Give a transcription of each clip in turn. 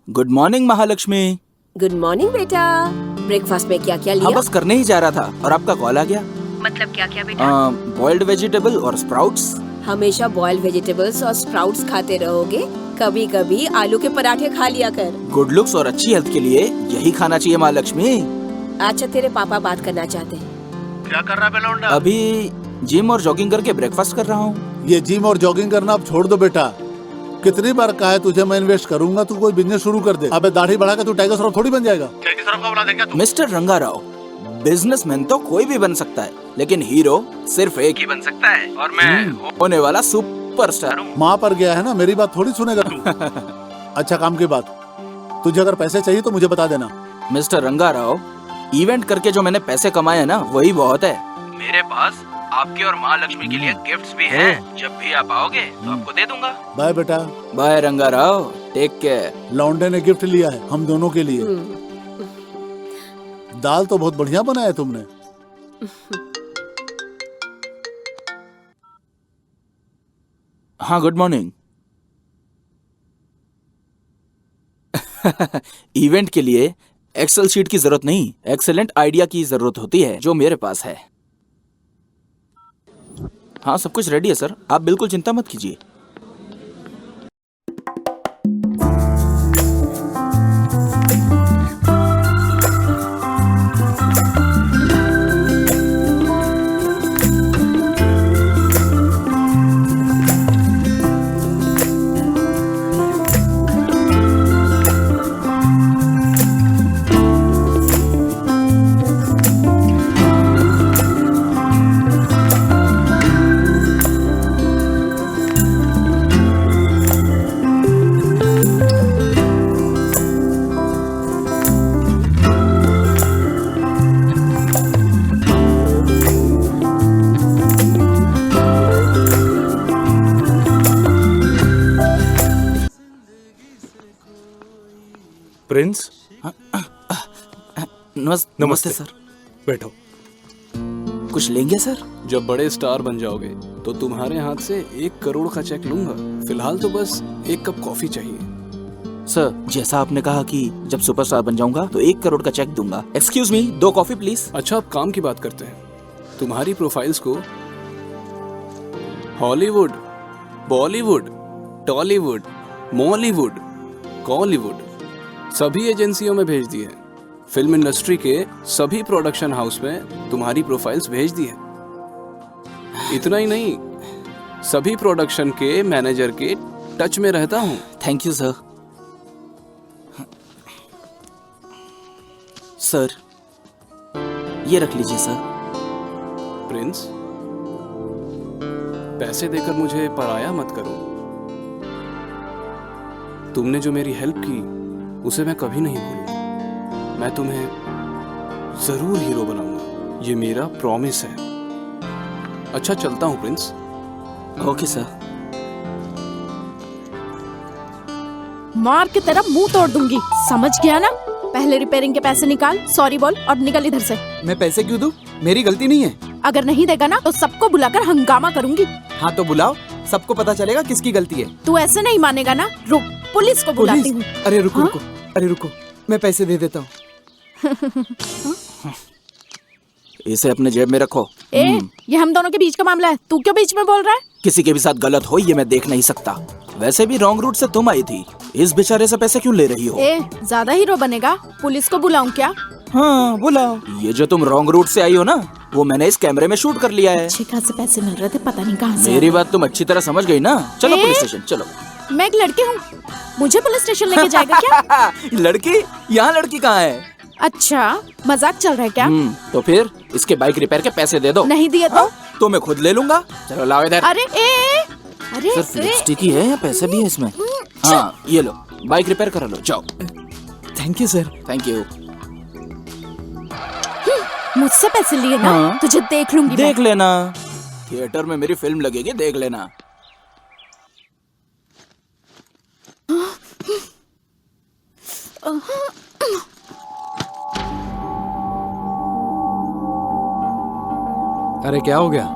Good morning Mahalakshmi. Good morning बेटा। Breakfast में क्या क्या लिया? हाँ, बस करने ही जा रहा था और आपका कॉल आ गया। मतलब क्या क्या बेटा? बॉइल्ड वेजिटेबल और स्प्राउट्स। हमेशा बॉइल्ड वेजिटेबल्स और स्प्राउट्स खाते रहोगे? कभी कभी आलू के पराठे खा लिया कर। गुड लुक्स और अच्छी हेल्थ के लिए यही खाना चाहिए महालक्ष्मी। अच्छा, तेरे पापा बात करना चाहते हैं। क्या कर रहा है बेलौंडा? अभी जिम और जॉगिंग करके ब्रेकफास्ट कर रहा हूँ। ये जिम और जॉगिंग करना अब छोड़ दो बेटा। कितनी बार कहा है तुझे मैं इन्वेस्ट करूंगा, तू कोई बिजनेस शुरू कर दे। अबे दाढ़ी बढ़ा के तू टाइगर श्रॉफ थोड़ी बन जाएगा। टाइगर श्रॉफ का बना देगा तू? मिस्टर रंगाराव, बिजनेसमैन तो कोई भी बन सकता है, लेकिन हीरो सिर्फ एक ही बन सकता है, और मैं होने वाला सुपरस्टार हूँ। माँ पर गया है ना, मेरी बात थोड़ी सुनेगा तू। अच्छा काम की बात, तुझे अगर पैसे चाहिए तो मुझे बता देना। मिस्टर रंगाराव, इवेंट करके जो मैंने पैसे कमाए हैं ना, वही बहुत है। मेरे पास आपके और महालक्ष्मी के लिए गिफ्ट्स भी हैं। जब भी आप आओगे तो आपको दे दूंगा। बाय बेटा। Bye Rangarao, take care. लौंडे ने गिफ्ट लिया है हम दोनों के लिए। दाल तो बहुत बढ़िया बनाया तुमने। हाँ, गुड मॉर्निंग। इवेंट के लिए एक्सेल शीट की जरूरत नहीं, एक्सेलेंट आइडिया की जरूरत होती है, जो मेरे पास है। हाँ, सब कुछ रेडी है सर, आप बिल्कुल चिंता मत कीजिए। प्रिंस, नमस्ते सर। बैठो। कुछ लेंगे सर? जब बड़े स्टार बन जाओगे तो तुम्हारे हाथ से 1 करोड़ का चेक लूंगा। फिलहाल तो बस 1 कप कॉफी चाहिए। सर, जैसा आपने कहा कि जब सुपरस्टार बन जाऊंगा तो 1 करोड़ का चेक दूंगा। Excuse me, 2 coffee please. अच्छा, अब काम की बात करते हैं। तुम्हारी प्रोफाइल्स को हॉलीवुड, बॉलीवुड, टॉलीवुड, मॉलीवुड, कॉलीवुड सभी एजेंसियों में भेज दिए। फिल्म इंडस्ट्री के सभी प्रोडक्शन हाउस में तुम्हारी प्रोफाइल्स भेज दी है। इतना ही नहीं, सभी प्रोडक्शन के मैनेजर के टच में रहता हूँ। Thank you sir. सर, ये रख लीजिए सर। प्रिंस, पैसे देकर मुझे पराया मत करो। तुमने जो मेरी हेल्प की उसे मैं कभी नहीं भूलूंगा। मैं तुम्हें जरूर हीरो बनाऊंगा, ये मेरा प्रॉमिस है। अच्छा, चलता हूँ प्रिंस। Okay sir. मार के तेरा मुंह तोड़ दूंगी, समझ गया ना? पहले रिपेयरिंग के पैसे निकाल, सॉरी बोल और निकल इधर से। मैं पैसे क्यों दूं? मेरी गलती नहीं है। अगर नहीं देगा ना तो सबको बुलाकर हंगामा करूंगी। हाँ तो बुलाओ, सबको पता चलेगा किसकी गलती है। तू ऐसे नहीं मानेगा ना, रुक पुलिस को बुलाती हूँ। अरे रुको हाँ? रुको, अरे रुको, मैं पैसे दे देता हूँ। इसे अपने जेब में रखो। ए, ये हम दोनों के बीच का मामला है, तू क्यों बीच में बोल रहा है? किसी के भी साथ गलत हो ये मैं देख नहीं सकता। वैसे भी रॉन्ग रूट से तुम आई थी, इस बेचारे से पैसे क्यों ले रही हो? ए, ज्यादा हीरो बनेगा? पुलिस को बुलाऊं क्या? हाँ बुलाओ। ये जो तुम रॉन्ग रूट से आई हो ना, वो मैंने इस कैमरे में शूट कर लिया है। अच्छे खासे पैसे मिल रहे थे, पता नहीं कहाँ से। मेरी बात तुम अच्छी तरह समझ गई ना? चलो पुलिस स्टेशन चलो। मैं एक लड़की हूँ, मुझे पुलिस स्टेशन लेके जाएगा क्या? लड़की? यहाँ लड़की कहाँ है? अच्छा, मजाक चल रहा है क्या? तो फिर इसके बाइक रिपेयर के पैसे दे दो। नहीं दिए तो? तो मैं खुद ले लूंगा। चलो लाओ इधर। अरे अरे सिर्फ लिपस्टिक ही है या पैसे भी है इसमें? हाँ ये लो, बाइक रिपेयर करा लो, जाओ। Thank you sir. Thank you. मुझसे पैसे लिए ना? हाँ। तुझे देख लूंगी। देख लेना, थिएटर में मेरी फिल्म लगेगी, देख लेना। अरे क्या हो गया?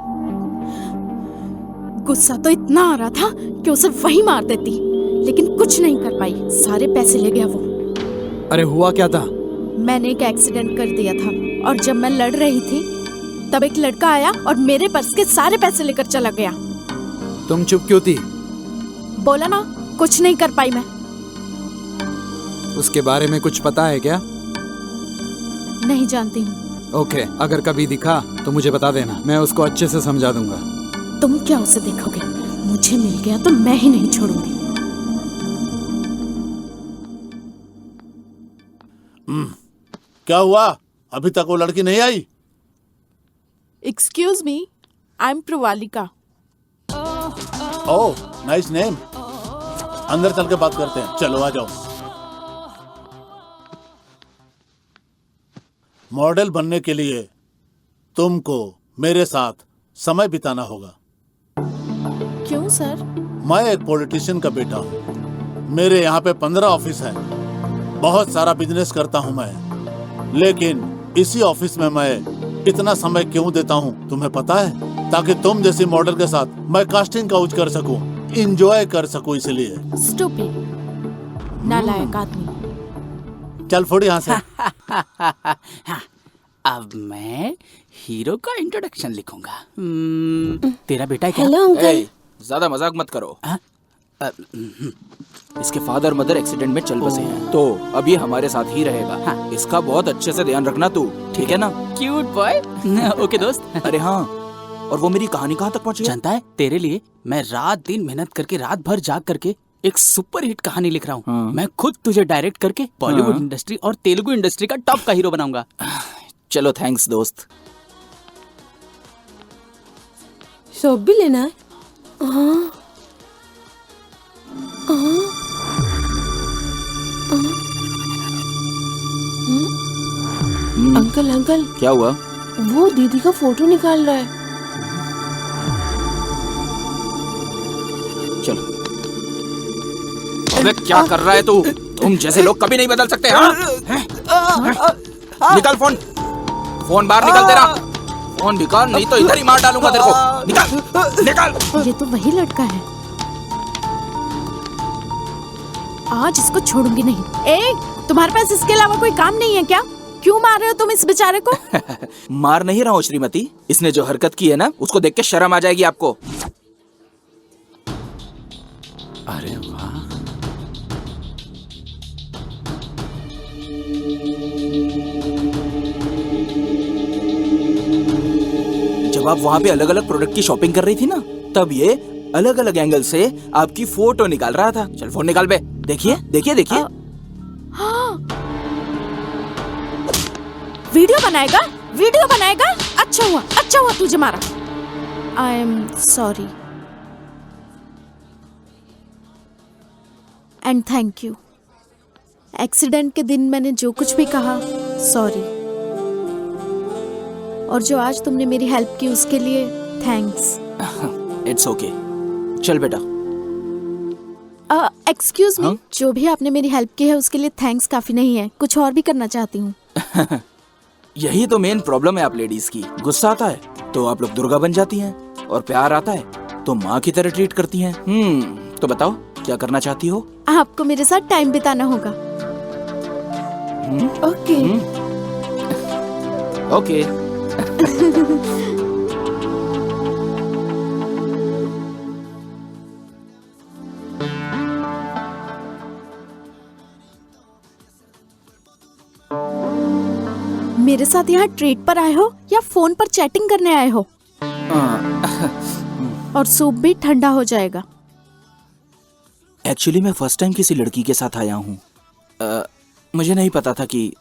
गुस्सा तो इतना आ रहा था कि उसे वही मार देती, लेकिन कुछ नहीं कर पाई। सारे पैसे ले गया वो। अरे हुआ क्या था? मैंने एक एक्सीडेंट कर दिया था और जब मैं लड़ रही थी तब एक लड़का आया और मेरे पर्स के सारे पैसे लेकर चला गया। तुम चुप क्यों थी? बोला ना, कुछ नहीं कर पाई मैं। उसके बारे में कुछ पता है क्या? नहीं जानती हूँ। ओके, अगर कभी दिखा तो मुझे बता देना, मैं उसको अच्छे से समझा दूंगा। तुम क्या उसे देखोगे? मुझे मिल गया तो मैं ही नहीं छोड़ूंगी। क्या हुआ? अभी तक वो लड़की नहीं आई? Excuse me, I am Pravalika. Oh nice name. अंदर चल के बात करते हैं, चलो आ जाओ। मॉडल बनने के लिए तुमको मेरे साथ समय बिताना होगा। क्यों सर? मैं एक पॉलिटिशियन का बेटा हूँ। मेरे यहाँ पे 15 ऑफिस है, बहुत सारा बिजनेस करता हूँ मैं, लेकिन इसी ऑफिस में मैं इतना समय क्यों देता हूँ तुम्हें पता है? ताकि तुम जैसी मॉडल के साथ मैं कास्टिंग काउच कर सकूं, इंजॉय कर सकूं, इसलिए। स्टूपिड, नालायक आदमी। चल फोड़ यहाँ से। अब मैं हीरो का इंट्रोडक्शन लिखूंगा। तेरा बेटा है क्या? Hello uncle. ज्यादा मजाक मत करो। हाँ? इसके फादर मदर एक्सीडेंट में चल बसे हैं, तो अब ये हमारे साथ ही रहेगा। हाँ। इसका बहुत अच्छे से ध्यान रखना तू, ठीक है ना? Cute boy. ओके दोस्त। अरे हाँ, और वो मेरी कहानी कहाँ तक पहुँची? जानता है, तेरे लिए मैं रात दिन मेहनत करके, रात भर जाग करके एक सुपर हिट कहानी लिख रहा हूँ। हाँ। मैं खुद तुझे डायरेक्ट करके बॉलीवुड हाँ। इंडस्ट्री और तेलुगु इंडस्ट्री का टॉप का हीरो बनाऊंगा। चलो थैंक्स दोस्त। सोप भी लेना है? अंकल अंकल, क्या हुआ? वो दीदी का फोटो निकाल रहा है। चलो। अबे क्या कर रहा है तू? तुम जैसे लोग कभी नहीं बदल सकते। हाँ? निकाल फोन, फोन बाहर निकाल तेरा। फोन निकाल, नहीं तो इधर ही मार डालूंगा तेरे को। निकाल, निकाल। ये तो वही लड़का है। आज इसको छोड़ूंगी नहीं। ए, तुम्हारे पास इसके अलावा कोई काम नहीं है क्या? क्यों मार रहे हो तुम इस बेचारे को? मार नहीं रहा हूँ श्रीमती, इसने जो हरकत की है ना, उसको देख के शर्म आ जाएगी आपको। अरे वाह, जब आप वहाँ पे अलग अलग प्रोडक्ट की शॉपिंग कर रही थी ना, तब ये अलग अलग एंगल से आपकी फोटो निकाल रहा था। चल फोन निकाल बे। देखिए देखिए देखिए। वीडियो बनाएगा? वीडियो बनाएगा? अच्छा हुआ तुझे मारा। I am sorry and thank you. Accident के दिन मैंने जो कुछ भी कहा, सॉरी। और जो आज तुमने मेरी हेल्प की उसके लिए थैंक्स। It's okay. चल बेटा। एक्सक्यूज मी, हाँ? जो भी आपने मेरी हेल्प की है उसके लिए थैंक्स काफी नहीं है, कुछ और भी करना चाहती हूँ। यही तो मेन प्रॉब्लम है आप लेडीज की। गुस्सा आता है तो आप लोग दुर्गा बन जाती हैं, और प्यार आता है तो माँ की तरह ट्रीट करती हैं। तो बताओ क्या करना चाहती हो? आपको मेरे साथ टाइम बिताना होगा। ओके। ओके। मेरे साथ यहाँ ट्रेड पर आए हो या फोन पर चैटिंग करने आए हो? और सूप भी ठंडा हो जाएगा। एक्चुअली मैं फर्स्ट टाइम किसी लड़की के साथ आया हूँ। मुझे नहीं पता था कि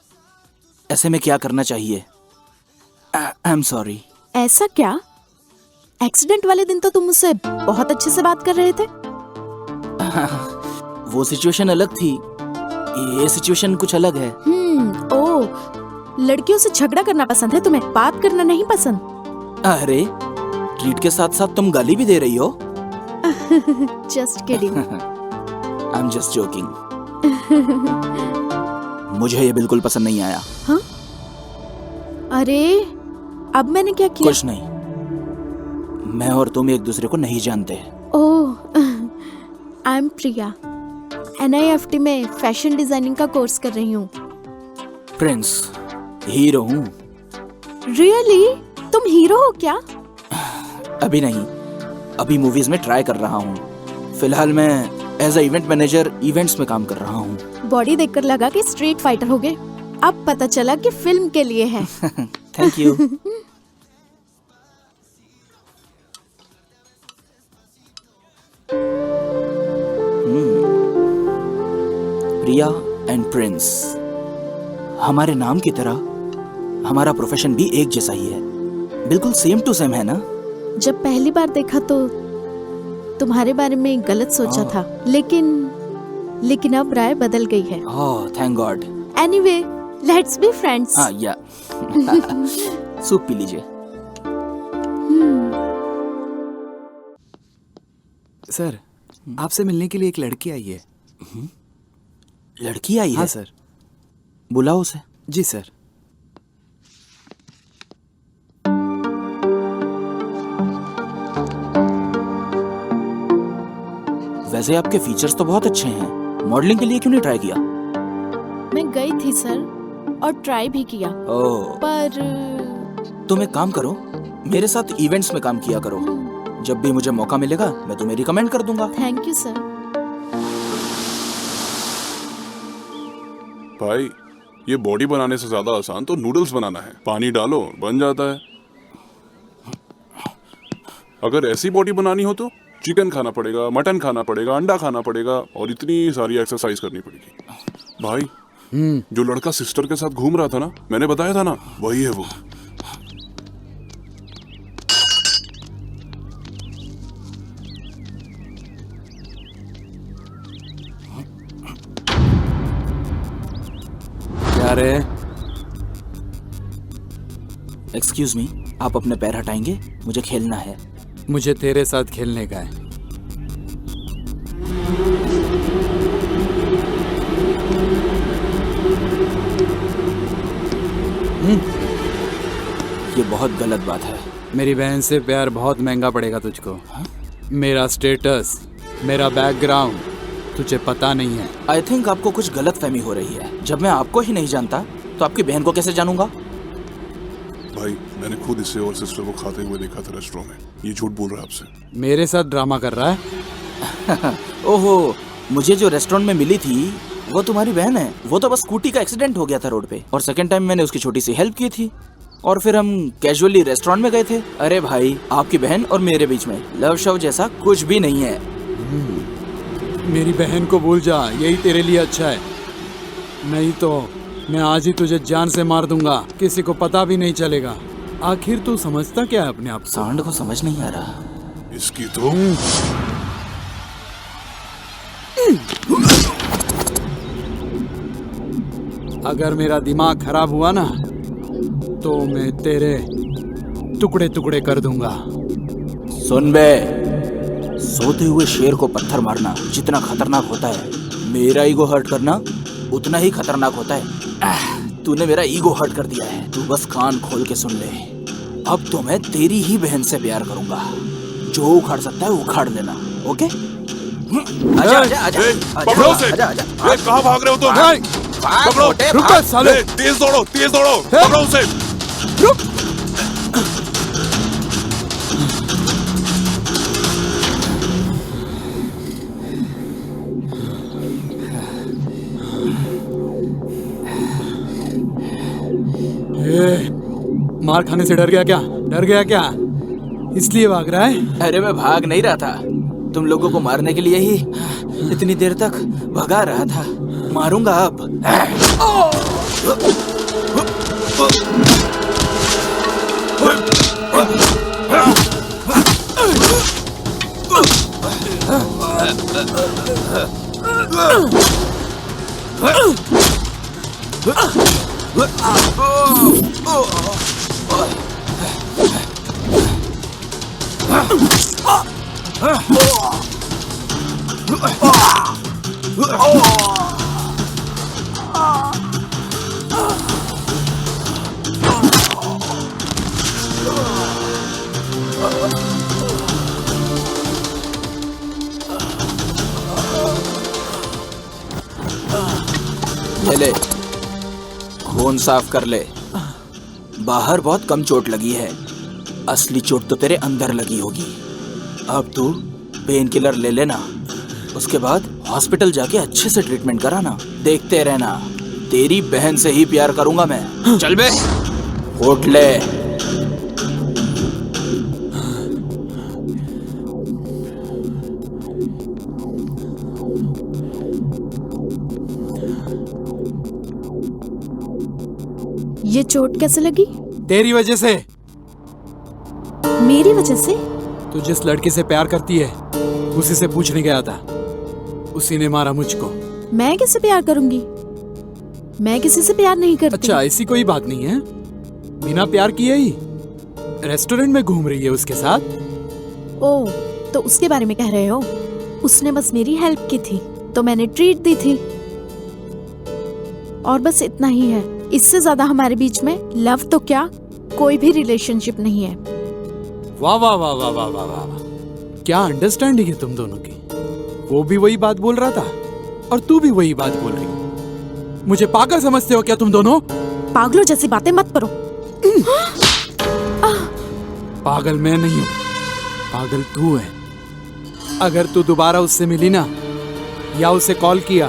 ऐसे में क्या करना चाहिए। I am sorry. ऐसा क्या? एक्सीडेंट वाले दिन तो तुम मुझसे बहुत अच्छे से बात कर रहे थे। वो सिचुएशन अलग थी, ये सिचुएशन कुछ अलग है। ओह, लड़कियों से झगड़ा करना पसंद है तुम्हें, बात करना नहीं पसंद। अरे ट्रीट के साथ साथ तुम गाली भी दे रही हो। Just kidding. I am just joking. मुझे ये बिल्कुल पसंद नहीं आया। हाँ? अरे अब मैंने क्या किया? कुछ नहीं, मैं और तुम एक दूसरे को नहीं जानते। ओह, आई एम प्रिया, NIFT में फैशन डिजाइनिंग का कोर्स कर रही हूँ। प्रिंस, हीरो हूँ। रियली? तुम हीरो हो क्या? अभी नहीं, अभी मूवीज में ट्राई कर रहा हूँ। फिलहाल मैं as a event manager events में काम कर रहा हूँ। बॉडी देखकर लगा कि स्ट्रीट फाइटर हो गए, अब पता चला कि फिल्म के लिए है। Thank you. Priya and Prince, हमारे नाम की तरह हमारा प्रोफेशन भी एक जैसा ही है, बिल्कुल सेम टू सेम है ना? जब पहली बार देखा तो तुम्हारे बारे में गलत सोचा था, लेकिन अब राय बदल गई है। Oh thank God. Anyway, let's be friends. हाँ या सूप पी लीजिए। सर, आपसे मिलने के लिए एक लड़की आई है। लड़की आई है? हाँ सर। बुलाओ उसे। जी सर। वैसे आपके फीचर्स तो बहुत अच्छे हैं, मॉडलिंग के लिए क्यों नहीं ट्राई किया? मैं गई थी सर, और ट्राई भी किया, ओह, पर तुम एक काम करो, मेरे साथ इवेंट्स में काम किया करो। जब भी मुझे मौका मिलेगा मैं तुम्हें रिकमेंड कर दूंगा। Thank you sir. भाई, ये बॉडी बनाने से ज्यादा आसान तो नूडल्स बनाना है। पानी डालो, बन जाता है। अगर ऐसी बॉडी बनानी हो तो चिकन खाना पड़ेगा, मटन खाना पड़ेगा, अंडा खाना पड़ेगा और इतनी सारी एक्सरसाइज करनी पड़ेगी। भाई, जो लड़का सिस्टर के साथ घूम रहा था ना, मैंने बताया था ना, वही है वो। क्या रे? एक्सक्यूज मी, आप अपने पैर हटाएंगे? मुझे खेलना है। मुझे तेरे साथ खेलने का है। ये बहुत गलत बात है। मेरी बहन से प्यार बहुत महंगा पड़ेगा तुझको। मेरा स्टेटस, मेरा बैकग्राउंड तुझे पता नहीं है। आई थिंक आपको कुछ गलत फहमी हो रही है। जब मैं आपको ही नहीं जानता तो आपकी बहन को कैसे जानूंगा? भाई, मैंने खुद इसे और सिस्टर को खाते हुए देखा था रेस्टोरेंट में। ये झूठ बोल रहा है आपसे। मेरे साथ ड्रामा कर रहा है? ओहो, मुझे जो रेस्टोरेंट में मिली थी वो तुम्हारी बहन है। वो तो बस स्कूटी का एक्सीडेंट हो गया था रोड पे, और सेकंड टाइम मैंने उसकी छोटी सी हेल्प की थी, और फिर हम कैजुअली रेस्टोरेंट में गए थे। अरे भाई, आपकी बहन और मेरे बीच में लव शव जैसा कुछ भी नहीं है। मेरी बहन को भूल जा, यही तेरे लिए अच्छा है। नहीं तो मैं आज ही तुझे जान से मार दूंगा, किसी को पता भी नहीं चलेगा। आखिर तू समझता क्या है अपने आप को? सांड को समझ नहीं आ रहा। इसकी तो अगर मेरा दिमाग खराब हुआ ना तो मैं तेरे टुकड़े टुकड़े कर दूंगा। सुन बे, सोते हुए शेर को पत्थर मारना जितना खतरनाक होता है, मेरा ईगो हर्ट करना उतना ही खतरनाक होता है। तूने मेरा ईगो हर्ट कर दिया है। तू बस कान खोल के सुन ले। अब तो मैं तेरी ही बहन से प्यार करूंगा। जो उखाड़ सकता है उखाड़ लेना, ओके? आजा आजा आजा पकड़ो उसे। आजा आजा। कहाँ भाग रहे हो तुम? पकड़ो, रुक साले। तेज दौड़ो, तेज दौड़ो, पकड़ो उसे। मार खाने से डर गया क्या? डर गया क्या? इसलिए भाग रहा है? अरे मैं भाग नहीं रहा था, तुम लोगों को मारने के लिए ही इतनी देर तक भगा रहा था। मारूंगा अब। ये ले, खून साफ कर ले। बाहर बहुत कम चोट लगी है, असली चोट तो तेरे अंदर लगी होगी। अब तू पेन किलर ले लेना, उसके बाद हॉस्पिटल जाके अच्छे से ट्रीटमेंट कराना। देखते रहना, तेरी बहन से ही प्यार करूंगा मैं। चल बे, उठ ले। ये चोट कैसे लगी? तेरी वजह से। मेरी वजह से? तू जिस लड़की से प्यार करती है उसी से पूछने गया था, उसी ने मारा मुझको। मैं किससे प्यार करूंगी? मैं किसी से प्यार नहीं करती। अच्छा, ऐसी कोई बात नहीं है? बिना प्यार किए ही रेस्टोरेंट में घूम रही है उसके साथ? ओह, तो उसके बारे में कह रहे हो? उसने बस मेरी हेल्प की थी तो मैंने ट्रीट दी थी, और बस इतना ही है। इससे ज्यादा हमारे बीच में लव तो क्या, कोई भी रिलेशनशिप नहीं है। वाह वाह वाह वाह वाह वाह वाह, क्या अंडरस्टैंडिंग है तुम दोनों की। वो भी वही बात बोल रहा था और तू भी वही बात बोल रही। मुझे पागल समझते हो क्या तुम दोनों? पागलों जैसी बातें मत करो। पागल मैं नहीं हूँ, पागल तू है। अगर तू दोबारा उससे मिली ना या उसे कॉल किया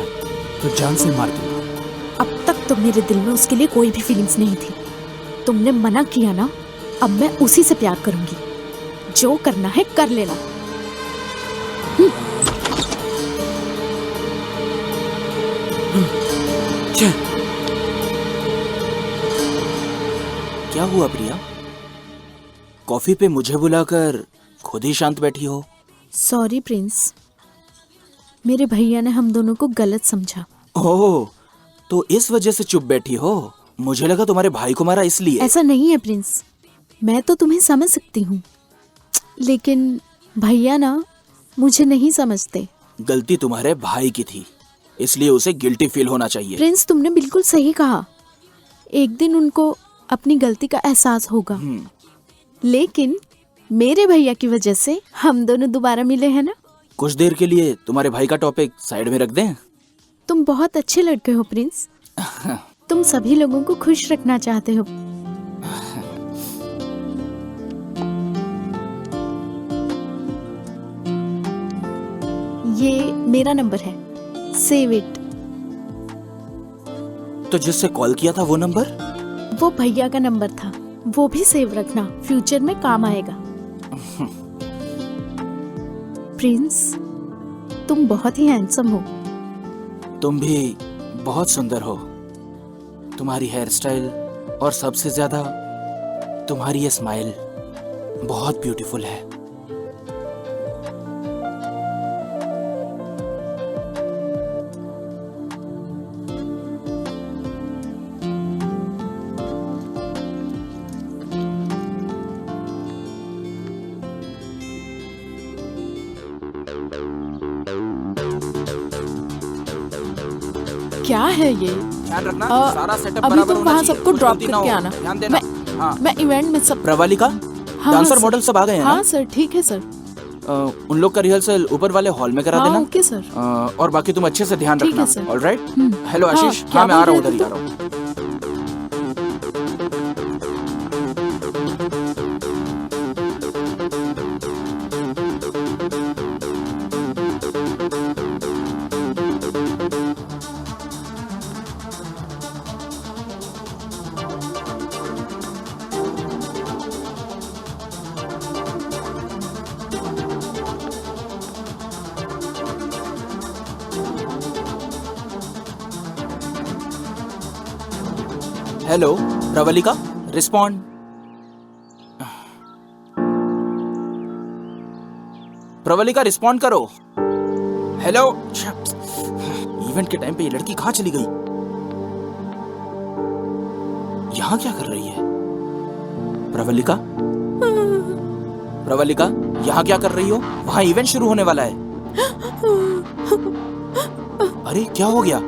तो जान से मार दूंगा। अब तक तो मेरे दिल में उसके लिए कोई भी फीलिंग्स नहीं थी। तुमने मना किया ना, अब मैं उसी से प्यार करूंगी। जो करना है कर लेना। क्या हुआ प्रिया? कॉफी पे मुझे बुलाकर खुद ही शांत बैठी हो। सॉरी प्रिंस, मेरे भैया ने हम दोनों को गलत समझा। ओह, तो इस वजह से चुप बैठी हो? मुझे लगा तुम्हारे भाई को मारा इसलिए। ऐसा नहीं है प्रिंस, मैं तो तुम्हें समझ सकती हूँ, लेकिन भैया ना मुझे नहीं समझते। गलती तुम्हारे भाई की थी, इसलिए उसे गिल्टी फील होना चाहिए। प्रिंस, तुमने बिल्कुल सही कहा। एक दिन उनको अपनी गलती का एहसास होगा, लेकिन मेरे भैया की वजह से हम दोनों दोबारा मिले हैं ना। कुछ देर के लिए तुम्हारे भाई का टॉपिक साइड में रख दें। तुम बहुत अच्छे लड़के हो प्रिंस। तुम सभी लोगों को खुश रखना चाहते हो। ये मेरा नंबर है, सेव इट। तो जिससे कॉल किया था वो नंबर? वो भैया का नंबर था, वो भी सेव रखना, फ्यूचर में काम आएगा। प्रिंस, तुम बहुत ही हैंडसम हो। तुम भी बहुत सुंदर हो। तुम्हारी हेयर स्टाइल और सबसे ज्यादा तुम्हारी ये स्माइल बहुत ब्यूटीफुल है। क्या है ये? ध्यान रखना, सारा सेटअप अभी बराबर तुम होना वहाँ चाहिए, सबको कुछ ड्रॉप गलती ना करके हो। आना। ध्यान देना। हाँ। मैं इवेंट में सब। प्रवालिका, हाँ, डांसर सर। मॉडल सब आ गए हैं हाँ ना? सर, ठीक है सर। उन लोग का रिहर्सल ऊपर वाले हॉल में करा हाँ, देना। Okay sir. और बाकी तुम अच्छे से ध्यान ठीक रखना। है, सर। ऑलराइट। हेलो हाँ, आशीष। क्या हाँ, मैं आ रहा बोल हूँ, उधर रहे ही थे आ रहा हूँ। Hello Pravalika, respond. Pravalika respond करो। हेलो। इवेंट के टाइम पे ये लड़की कहाँ चली गई? यहाँ क्या कर रही है? प्रवलिका, प्रवलिका, यहाँ क्या कर रही हो? वहाँ इवेंट शुरू होने वाला है। अरे क्या हो गया?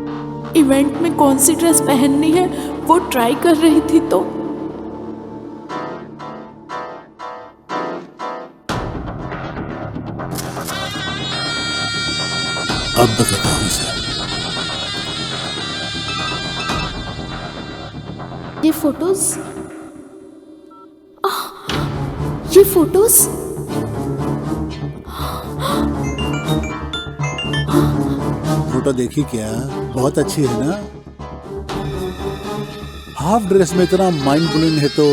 इवेंट में कौन सी ड्रेस पहननी है वो ट्राई कर रही थी तो अब बताता हूँ इसे। ये फोटोज, ये फोटोज फोटो देखी क्या? बहुत अच्छी है ना? हाफ ड्रेस में इतना माइंड ब्लोइंग है तो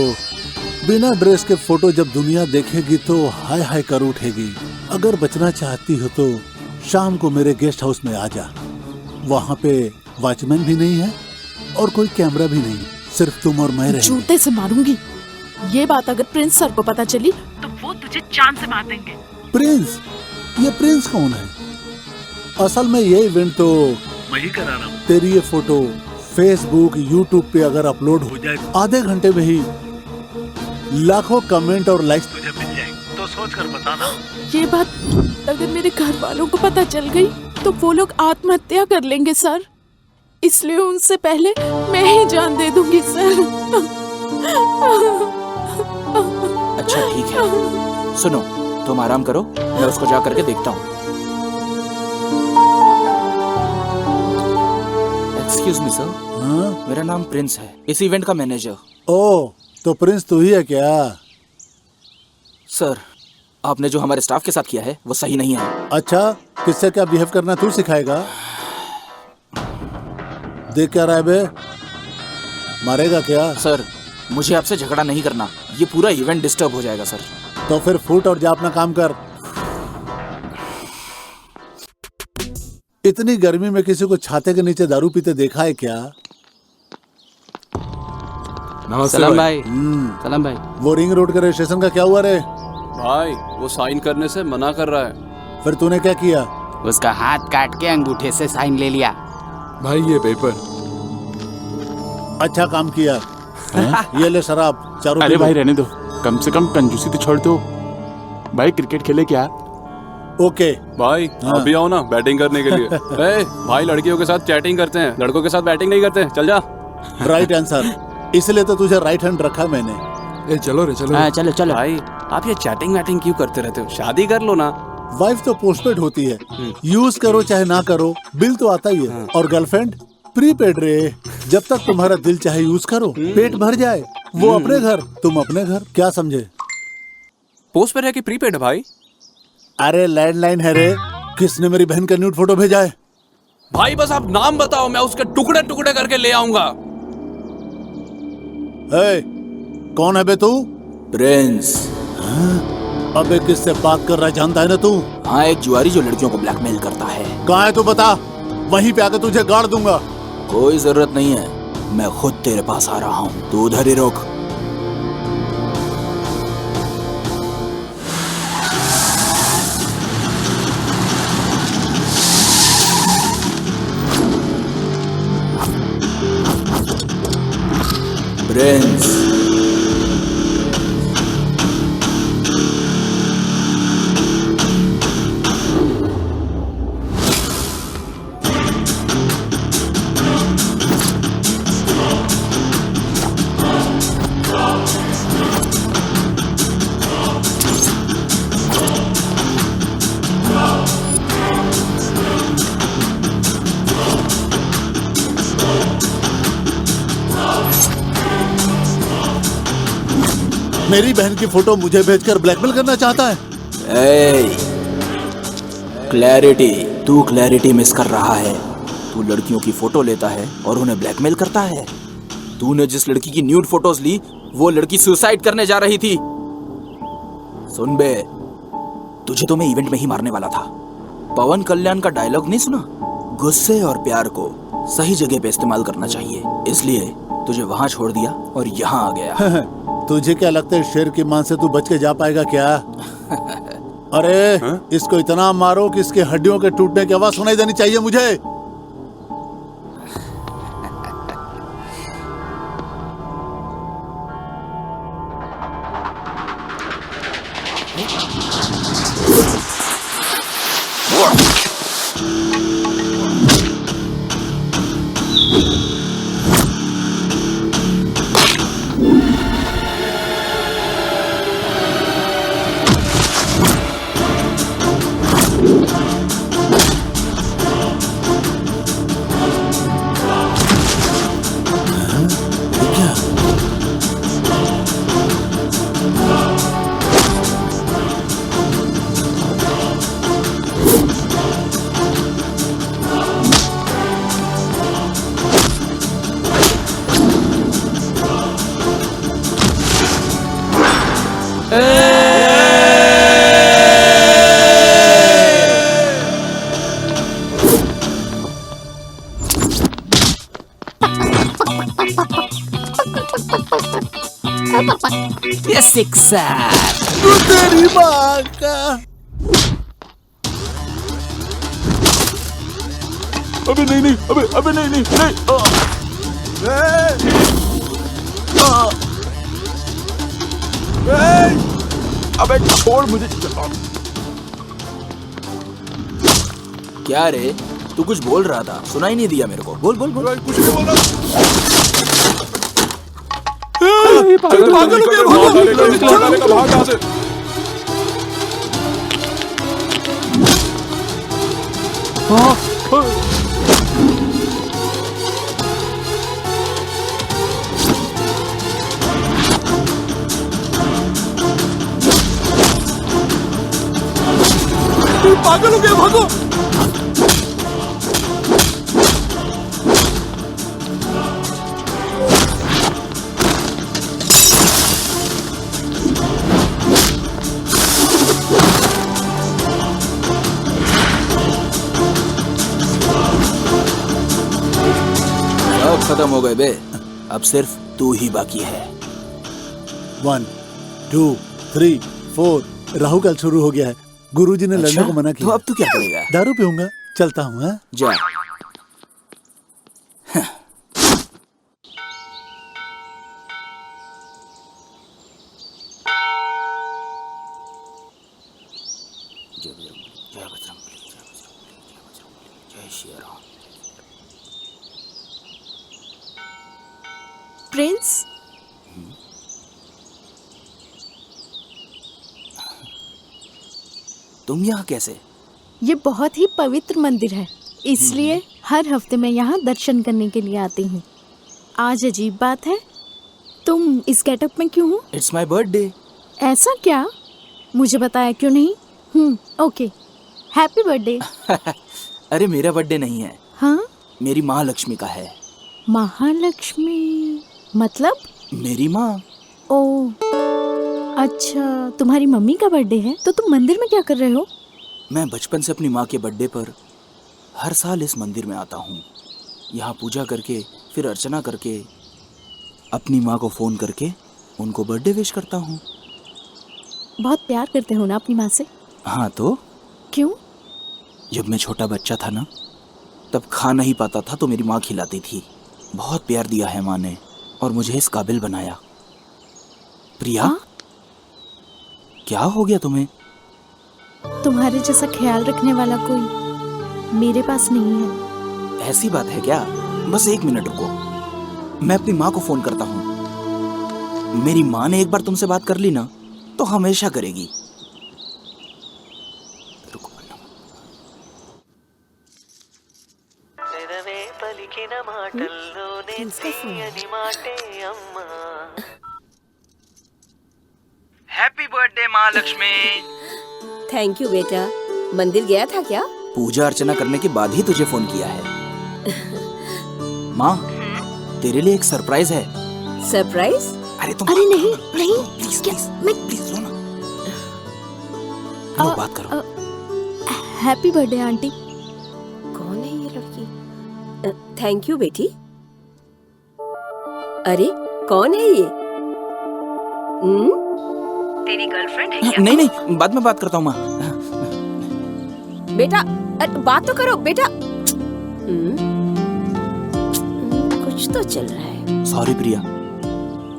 बिना ड्रेस के फोटो जब दुनिया देखेगी तो हाय हाय कर उठेगी। अगर बचना चाहती हो तो शाम को मेरे गेस्ट हाउस में आ जा। वहाँ पे वॉचमैन भी नहीं है और कोई कैमरा भी नहीं, सिर्फ तुम और मैं रहेंगे। जूते से मारूंगी। ये बात अगर प्रिंस सर को पता चली तो वो तुझे जान से मार देंगे। प्रिंस? ये प्रिंस कौन है? असल में ये इवेंट तो मैं ही करा रहा हूँ। तेरी ये फोटो फेसबुक यूट्यूब पे अगर अपलोड हो जाए आधे घंटे में ही लाखों कमेंट और लाइक्स तुझे मिल जाएंगे, तो सोच कर बताना। ये बात अगर मेरे घर वालों को पता चल गई तो वो लोग आत्महत्या कर लेंगे सर, इसलिए उनसे पहले मैं ही जान दे दूंगी सर। अच्छा ठीक है, सुनो तुम आराम करो, मैं उसको जा करके देखता हूँ। एक्सक्यूज मी सर, मेरा नाम प्रिंस है, इस इवेंट का मैनेजर। ओ, तो प्रिंस तू ही है क्या? सर, आपने जो हमारे स्टाफ के साथ किया है वो सही नहीं है। अच्छा, किससे क्या बिहेव करना तू सिखाएगा? देख क्या रहा है बे? मारेगा क्या? सर, मुझे आपसे झगड़ा नहीं करना, ये पूरा इवेंट डिस्टर्ब हो जाएगा सर। तो फिर फूट और जा अपना काम कर। इतनी गर्मी में किसी को छाते के नीचे दारू पीते देखा है क्या? नमस्ते सलाम भाई। भाई। सलाम भाई। वो रिंग रोड के रजिस्ट्रेशन का क्या हुआ रे? भाई वो साइन करने से मना कर रहा है। फिर तूने क्या किया? उसका हाथ काट के अंगूठे से साइन ले लिया। भाई ये पेपर। अच्छा काम किया। ये ले शराब, चारों अरे पी लो। भाई रहने दो, कम से कम कंजूसी तो छोड़ दो। भाई क्रिकेट खेले क्या? ओके। भाई हाँ। अभी आओ ना बैटिंग करने के लिए। ए, भाई लड़कियों के साथ चैटिंग करते हैं, लड़कों के साथ बैटिंग नहीं करते, चल जा। राइट आंसर, इसलिए तो तुझे राइट हैंड रखा मैंने। ए चलो रे चलो। हाँ चलो चलो। भाई आप ये चैटिंग वैटिंग क्यों करते रहते हो? शादी कर लो ना। वाइफ तो पोस्टपेड होती है, यूज करो चाहे ना करो, बिल तो आता ही है। और गर्लफ्रेंड प्रीपेड रे, जब तक तुम्हारा दिल चाहे यूज करो, पेट भर जाए, वो अपने घर तुम अपने घर। क्या समझे? पोस्ट पे रह के प्रीपेड है भाई। अरे लैंडलाइन है रे। किसने मेरी बहन का न्यूड फोटो भेजा है? भाई बस आप नाम बताओ, मैं उसके टुकड़े टुकड़े करके ले आऊंगा। ए, कौन है बे तू? प्रिंस। अबे किससे बात कर रहा है जानता है ना तू? हाँ, एक जुआरी जो लड़कियों को ब्लैकमेल करता है। कहाँ है तू बता, वहीं पे आकर तुझे गाड़ दूंगा। कोई जरूरत नहीं है, मैं खुद तेरे पास आ रहा हूँ, तू उधर ही रुक। प्रिंस, मेरी बहन की फोटो मुझे भेजकर ब्लैकमेल करना चाहता है? क्लैरिटी, तू क्लैरिटी मिस कर रहा है। तू लड़कियों की फोटो लेता है और उन्हें ब्लैकमेल करता है। तूने जिस लड़की की न्यूड फोटोज ली वो लड़की सुसाइड करने जा रही थी। सुन बे, तुझे तो मैं इवेंट में ही मारने वाला था। पवन कल्याण का डायलॉग नहीं सुना? गुस्से और प्यार को सही जगह पे इस्तेमाल करना चाहिए, इसलिए तुझे वहां छोड़ दिया और यहाँ आ गया। तुझे क्या लगता है शेर की मान से तू बच के जा पाएगा क्या? अरे इसको इतना मारो कि इसके हड्डियों के टूटने की आवाज सुनाई देनी चाहिए मुझे। ये सिक्सर। तेरी माँ का। अबे नहीं नहीं, अबे नहीं नहीं नहीं। अबे छोड़ मुझे। क्या रे, तू कुछ बोल रहा था, सुनाई नहीं दिया मेरे को। बोल बोल बोल। कुछ नहीं बोला। पागल हो गया, भाग यहाँ से। पागल हो गया, भागो। खत्म हो गए बे, अब सिर्फ तू ही बाकी है। 1 2 3 4 राहु काल शुरू हो गया है। गुरुजी ने लड़ने को मना किया। तो अब तू क्या करेगा? दारू पीऊंगा, चलता हूँ। हाँ जा। जय श्री राम। प्रिंस, तुम यहाँ कैसे? ये बहुत ही पवित्र मंदिर है, इसलिए हर हफ्ते मैं यहाँ दर्शन करने के लिए आती हूँ। आज अजीब बात है, तुम इस गेटअप में क्यों हो? It's my birthday. ऐसा क्या? मुझे बताया क्यों नहीं? Okay, happy birthday. अरे मेरा बर्थडे नहीं है। हाँ, मेरी महालक्ष्मी का है। महालक्ष्मी मतलब? मेरी माँ। ओ अच्छा, तुम्हारी मम्मी का बर्थडे है, तो तुम मंदिर में क्या कर रहे हो? मैं बचपन से अपनी माँ के बर्थडे पर हर साल इस मंदिर में आता हूँ। यहाँ पूजा करके, फिर अर्चना करके, अपनी माँ को फ़ोन करके उनको बर्थडे विश करता हूँ। बहुत प्यार करते हो ना अपनी माँ से? हाँ तो क्यों? जब मैं छोटा बच्चा था ना, तब खा नहीं पाता था तो मेरी माँ खिलाती थी। बहुत प्यार दिया है माँ ने और मुझे इस काबिल बनाया। प्रिया, हाँ? क्या हो गया तुम्हें? तुम्हारे जैसा ख्याल रखने वाला कोई मेरे पास नहीं है। ऐसी बात है क्या? बस 1 मिनट रुको, मैं अपनी माँ को फोन करता हूँ। मेरी माँ ने एक बार तुमसे बात कर ली ना तो हमेशा करेगी। रुको happy birthday Mahalakshmi. Thank you बेटा। मंदिर गया था क्या? पूजा अर्चना करने के बाद ही तुझे फोन किया है। माँ, तेरे लिए एक सरप्राइज है। सरप्राइज? अरे तुम अरे नहीं नहीं, प्लीज क्या? प्लीज मैं प्लीज लो ना। लो बात करो। Happy birthday aunty. कौन है ये लड़की? थैंक यू बेटी। अरे कौन है ये? तेरी गर्लफ्रेंड है क्या? नहीं नहीं, बाद में बात करता हूँ माँ। बेटा बात तो करो बेटा। कुछ तो चल रहा है। सॉरी प्रिया,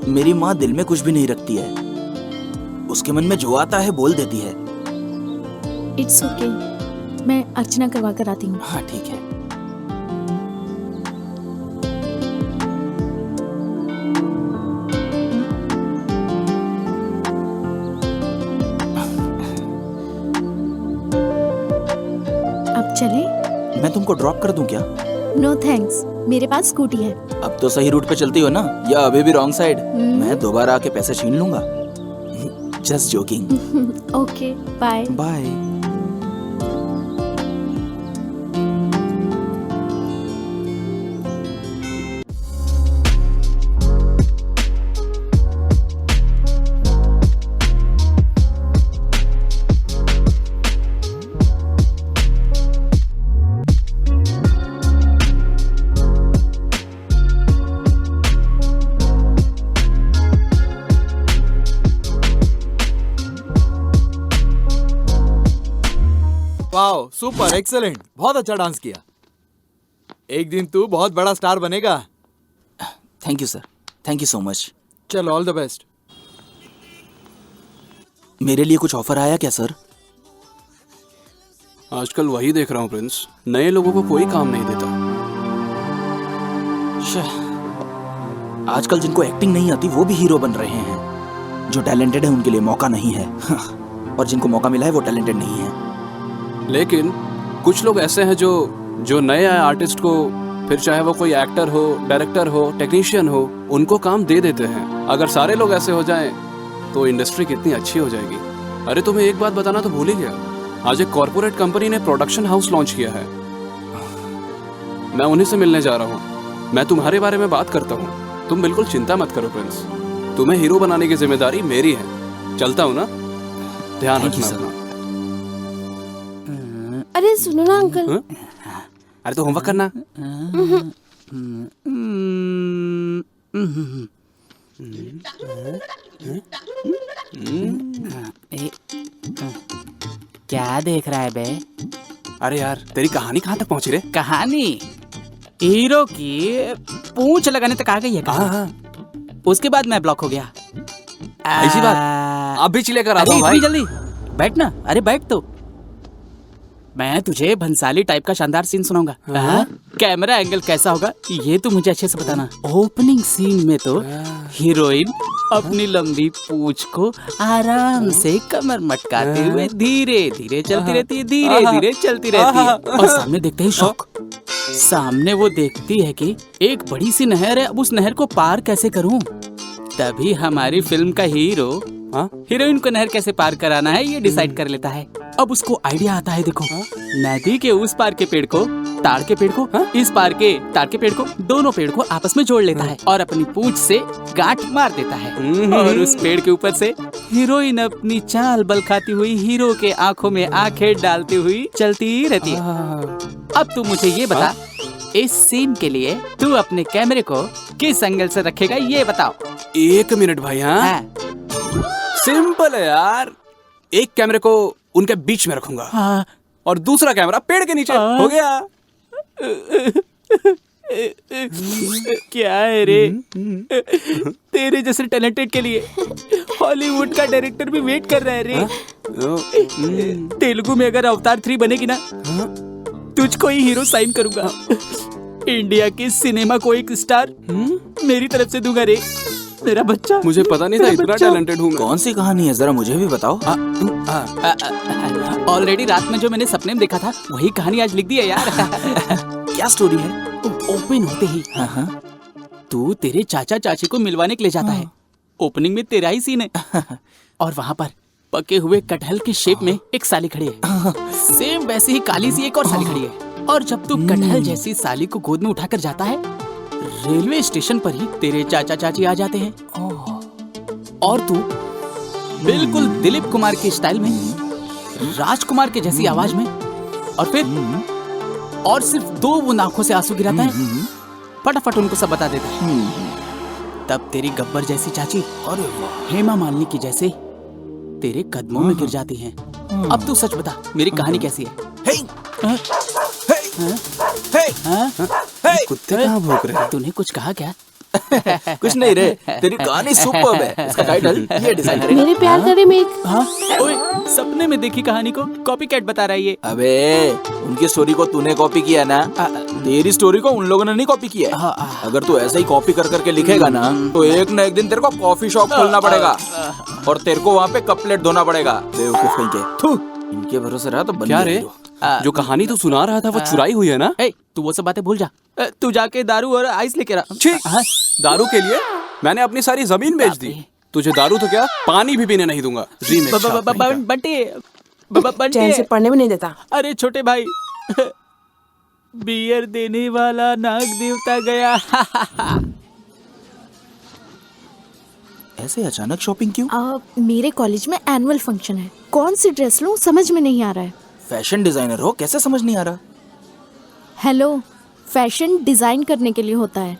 मेरी माँ दिल में कुछ भी नहीं रखती है, उसके मन में जो आता है बोल देती है। इट्स ओके, मैं अर्चना करवा कर आती हूँ। हाँ ठीक है। अब चले? मैं तुमको ड्रॉप कर दूं क्या? नो थैंक्स, मेरे पास स्कूटी है। अब तो सही रूट पे चलती हो ना, या अभी भी रॉन्ग साइड? मैं दोबारा आके पैसे छीन लूंगा। Just joking. Okay bye. Bye. Wow, super, excellent, बहुत अच्छा डांस किया। एक दिन तू बहुत बड़ा स्टार बनेगा। Thank you sir, thank you so much. चल, ऑल द बेस्ट। मेरे लिए कुछ ऑफर आया क्या सर? आजकल वही देख रहा हूँ प्रिंस, नए लोगों को कोई काम नहीं देता। आजकल जिनको एक्टिंग नहीं आती वो भी हीरो बन रहे हैं। जो टैलेंटेड है उनके लिए मौका नहीं है और जिनको मौका मिला है वो टैलेंटेड नहीं है। लेकिन कुछ लोग ऐसे हैं जो नए आए आर्टिस्ट को, फिर चाहे वो कोई एक्टर हो, डायरेक्टर हो, टेक्नीशियन हो, उनको काम दे देते हैं। अगर सारे लोग ऐसे हो जाएं तो इंडस्ट्री कितनी अच्छी हो जाएगी। अरे तुम्हें एक बात बताना तो भूल ही गया, आज एक कॉर्पोरेट कंपनी ने प्रोडक्शन हाउस लॉन्च किया है। मैं उन्हीं से मिलने जा रहा हूँ। मैं तुम्हारे बारे में बात करता हूँ, तुम बिल्कुल चिंता मत करो प्रिंस। तुम्हें हीरो बनाने की जिम्मेदारी मेरी है। चलता हूँ ना, ध्यान रखना अपना। अरे सुनो ना अंकल। अरे तो होमवर्क करना। क्या देख रहा है बे? अरे यार, तेरी कहानी कहाँ तक पहुंची रे? कहानी हीरो की पूंछ लगाने तक आ गई है। हाँ। उसके बाद मैं ब्लॉक हो गया। ऐसी बात? अब भी चिल्ले कर आता हूँ भाई। जल्दी बैठ ना। अरे बैठ तो। मैं तुझे भंसाली टाइप का शानदार सीन सुनाऊंगा। कैमरा एंगल कैसा होगा ये तो मुझे अच्छे से बताना। ओपनिंग सीन में तो हीरोइन अपनी लंबी पूंछ को आराम से कमर मटकाते हुए धीरे धीरे चलती रहती है, धीरे धीरे चलती रहती है। और सामने देखते ही शौक। सामने वो देखती है कि एक बड़ी सी नहर है, अब उस नहर को पार कैसे करूं। तभी हमारी फिल्म का हीरो हीरोइन को नहर कैसे पार कराना है ये डिसाइड कर लेता है। अब उसको आइडिया आता है, देखो नदी के उस पार के पेड़ को, ताड़ के पेड़ को, इस पार के ताड़ के पेड़ को, दोनों पेड़ को आपस में जोड़ लेता है और अपनी पूंछ से गांठ मार देता है। और उस पेड़ के ऊपर से हीरोइन अपनी चाल बल खाती हुई हीरो के आंखों में आंखें डालती हुई चलती रहती है। अब तू मुझे ये बता, इस सीन के लिए तू अपने कैमरे को किस एंगल से रखेगा ये बताओ। 1 मिनट भाई। हाँ सिंपल है यार। एक कैमरे को उनके बीच में रखूंगा और दूसरा कैमरा पेड़ के नीचे। हो गया। क्या है रे, तेरे जैसे टैलेंटेड के लिए हॉलीवुड का डायरेक्टर भी वेट कर रहा है रे। तेलुगु में अगर अवतार 3 बनेगी ना, तुझको ही हीरो साइन करूंगा। इंडिया के सिनेमा को एक स्टार मेरी तरफ से दूंगा रे, मेरा बच्चा। मुझे पता नहीं था इतना टैलेंटेड हूँ मैं। कौन सी कहानी है, जरा मुझे भी बताओ। ऑलरेडी रात में जो मैंने सपने में देखा था वही कहानी आज लिख दी है यार। क्या स्टोरी है? ओपन होते ही तू तेरे चाचा चाची को मिलवाने के लिए जाता है। ओपनिंग में तेरा ही सीन है और वहाँ पर पके हुए कटहल के शेप में एक साली खड़ी है। सेम वैसे ही काली सी एक और साली खड़ी है। और जब तू कटहल जैसी साली को गोद में उठाकर जाता है, रेलवे स्टेशन पर ही तेरे चाचा चाची आ जाते हैं और तू बिल्कुल दिलीप कुमार के स्टाइल में, राजकुमार के जैसी आवाज में, और फिर और सिर्फ 2 बूंद आंखों से आंसू गिराता है, फटाफट उनको सब बता देता है। तब तेरी गब्बर जैसी चाची अरे वाह। हेमा मालिनी की जैसे तेरे कदमों में गिर जाती हैं। अब तू सच बता, मेरी कहानी कैसी है? हे हाँ? हे हे हाँ? हे कुत्ते कहाँ भौंक रहे हैं? तूने कुछ कहा क्या? कुछ नहीं रे, तेरी कहानी सुपर्ब है। इसका टाइटल ये डिसाइड करेगा। मेरे प्यार करे में एक हाँ? ओए, सपने में देखी कहानी को कॉपीकैट बता रहा है ये। अबे उनकी स्टोरी को तूने कॉपी किया ना, तेरी स्टोरी को उन लोगों ने नहीं कॉपी किया है। अगर तू ऐसा ही कॉपी कर करके लिखेगा ना, तो एक न एक दिन तेरे को कॉफी शॉप खोलना पड़ेगा और तेरे को वहाँ पे कप प्लेट धोना पड़ेगा। बेवकूफ कहीं के। थू। इनके भरोसे रहा तो बन क्या गया रे? हीरो। जो कहानी तू सुना रहा था वो चुराई हुई है ना? ए, तू वो सब बातें भूल जा। तू जाके दारू और आइस लेके रहा। छी, दारू के लिए मैंने अपनी सारी जमीन बेच दी। तुझे दारू तो क्या, पानी भी पीने नहीं दूंगा। रीमेक छाप नहीं का। बंटे चैन से पढ़ने में नहीं देता। अरे छोटे भाई, बियर देने वाला नाग देवता गया। ऐसे अचानक शॉपिंग क्यों? मेरे कॉलेज में एनुअल फंक्शन है, कौन सी ड्रेस लूं समझ में नहीं आ रहा है। फैशन डिजाइनर हो, कैसे समझ नहीं आ रहा? हेलो, फैशन डिजाइन करने के लिए होता है,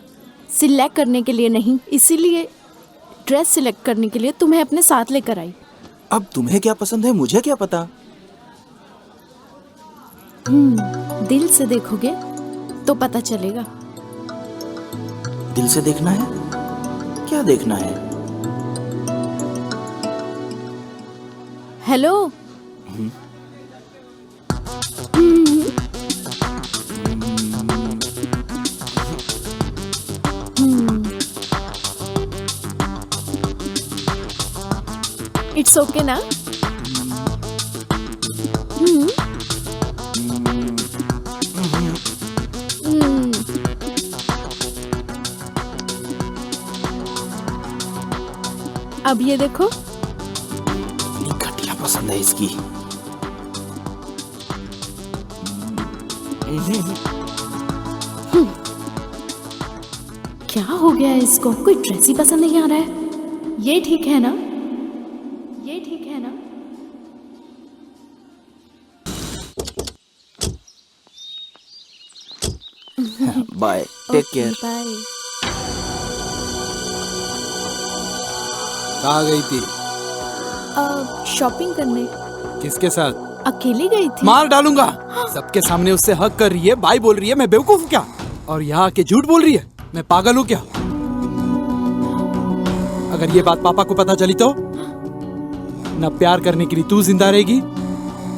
सिलेक्ट करने के लिए नहीं। इसीलिए ड्रेस सिलेक्ट करने के लिए तुम्हें अपने साथ लेकर आई। अब तुम्हें क्या पसंद है मुझे क्या पता? दिल से देखोगे तो पता चलेगा। दिल से देखना है? क्या देखना है? हेलो, इट्स ओके ना? अब ये देखो, इतनी घटिया पसंद है इसकी। क्या हो गया है इसको? कोई ड्रेस ही पसंद नहीं आ रहा है। ये ठीक है ना? ये ठीक है ना? Bye, take care. बाय। कहाँ गई थी? शॉपिंग करने। किसके साथ? अकेली गई थी। मार डालूंगा। सबके सामने उससे हक कर रही है, बाई बोल रही है, मैं बेवकूफ हूँ क्या? और यहाँ आके झूठ बोल रही है, मैं पागल हूँ क्या? अगर ये बात पापा को पता चली तो ना प्यार करने के लिए तू जिंदा रहेगी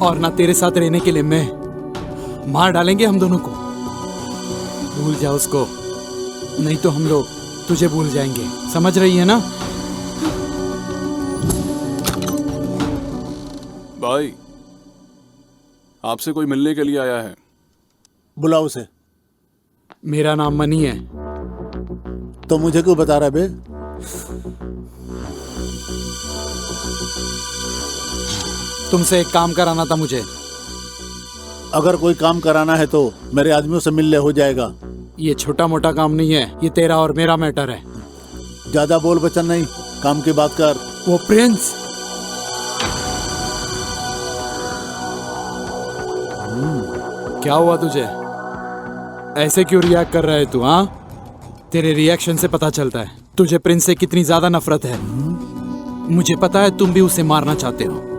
और ना तेरे साथ रहने के लिए मैं। मार डालेंगे हम दोनों को। भूल जा उसको, नहीं तो हम लोग तुझे भूल जाएंगे। समझ रही है ना? भाई, आपसे कोई मिलने के लिए आया है। बुलाओ उसे। मेरा नाम मनी है। तो मुझे क्यों बता रहा है बे? तुमसे एक काम कराना था मुझे। अगर कोई काम कराना है तो मेरे आदमियों से मिल ले, हो जाएगा। ये छोटा मोटा काम नहीं है, ये तेरा और मेरा मैटर है। ज्यादा बोल बचन नहीं, काम की बात कर। वो प्रिंस। क्या हुआ तुझे? ऐसे क्यों रिएक्ट कर रहा है तू? हाँ, तेरे रिएक्शन से पता चलता है तुझे प्रिंस से कितनी ज्यादा नफरत है। मुझे पता है तुम भी उसे मारना चाहते हो।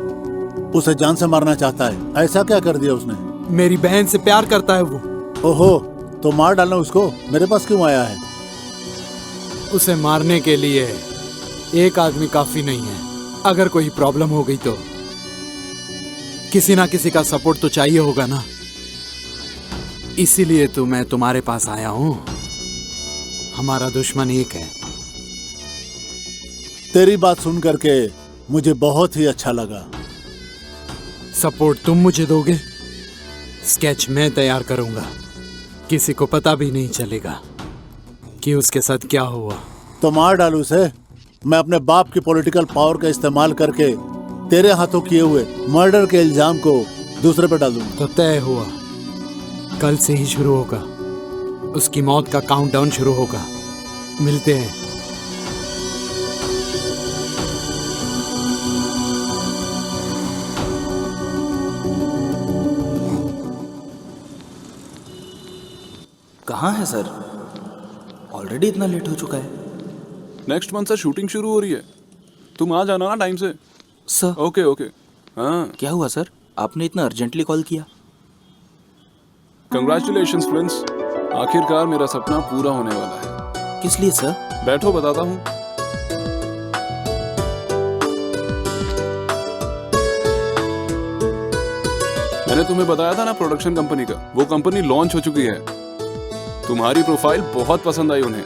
उसे जान से मारना चाहता है? ऐसा क्या कर दिया उसने? मेरी बहन से प्यार करता है वो। ओहो, तो मार डालना उसको। मेरे पास क्यों आया है? उसे मारने के लिए एक आदमी काफी नहीं है। अगर कोई प्रॉब्लम हो गई तो किसी ना किसी का सपोर्ट तो चाहिए होगा ना। इसीलिए तो मैं तुम्हारे पास आया हूं। हमारा दुश्मन एक है। तेरी बात सुन करके मुझे बहुत ही अच्छा लगा। सपोर्ट तुम मुझे दोगे, स्केच मैं तैयार करूंगा। किसी को पता भी नहीं चलेगा कि उसके साथ क्या हुआ। तो मार डालू उसे। मैं अपने बाप की पॉलिटिकल पावर का इस्तेमाल करके तेरे हाथों किए हुए मर्डर के इल्जाम को दूसरे पर डाल दूंगा। तो तय हुआ, कल से ही शुरू होगा। उसकी मौत का काउंटडाउन शुरू होगा। मिलते हैं। कहाँ है सर? ऑलरेडी इतना लेट हो चुका है। नेक्स्ट मंथ से शूटिंग शुरू हो रही है, तुम आ जाना ना टाइम से। Sir okay okay. हाँ, क्या हुआ सर, आपने इतना अर्जेंटली कॉल किया? कंग्रेचुलेशंस फ्रेंड्स, आखिरकार मेरा सपना पूरा होने वाला है। किस लिए सर? बैठो बताता हूँ। मैंने तुम्हें बताया था ना प्रोडक्शन कंपनी का, वो कंपनी लॉन्च हो चुकी है। तुम्हारी प्रोफाइल बहुत पसंद आई उन्हें,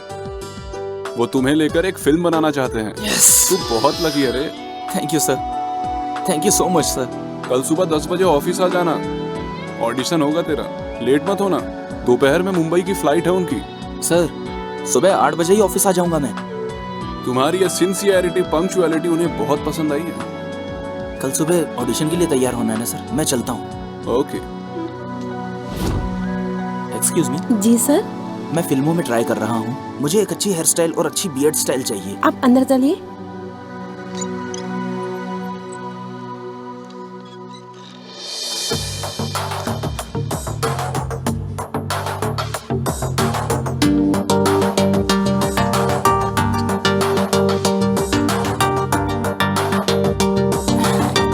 वो तुम्हें लेकर एक फिल्म बनाना चाहते हैं। तू बहुत लकी है रे। Thank you sir, thank you so much sir. कल सुबह 10 बजे ऑफिस आ जाना, ऑडिशन होगा तेरा, लेट मत होना। दोपहर में मुंबई की फ्लाइट है उनकी। सर सुबह 8 बजे ही ऑफिस आ जाऊंगा मैं। तुम्हारी ये सिंसियरिटी, पंक्चुअलिटी उन्हें बहुत पसंद आई है। कल सुबह ऑडिशन के लिए तैयार होना है ना सर, मैं चलता हूँ। ओके। Excuse me. जी सर। मैं फिल्मों में ट्राई कर रहा हूँ, मुझे एक अच्छी हेयर स्टाइल और अच्छी बियर्ड स्टाइल चाहिए। आप अंदर चलिए।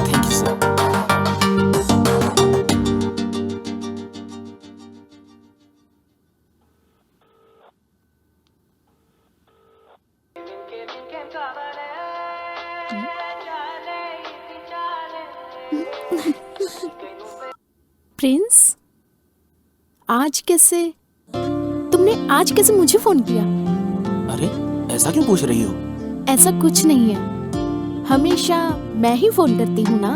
Thank you sir. प्रिंस, तुमने आज कैसे मुझे फोन किया? अरे ऐसा क्यों पूछ रही हो? ऐसा कुछ नहीं है, हमेशा मैं ही फोन करती हूँ ना,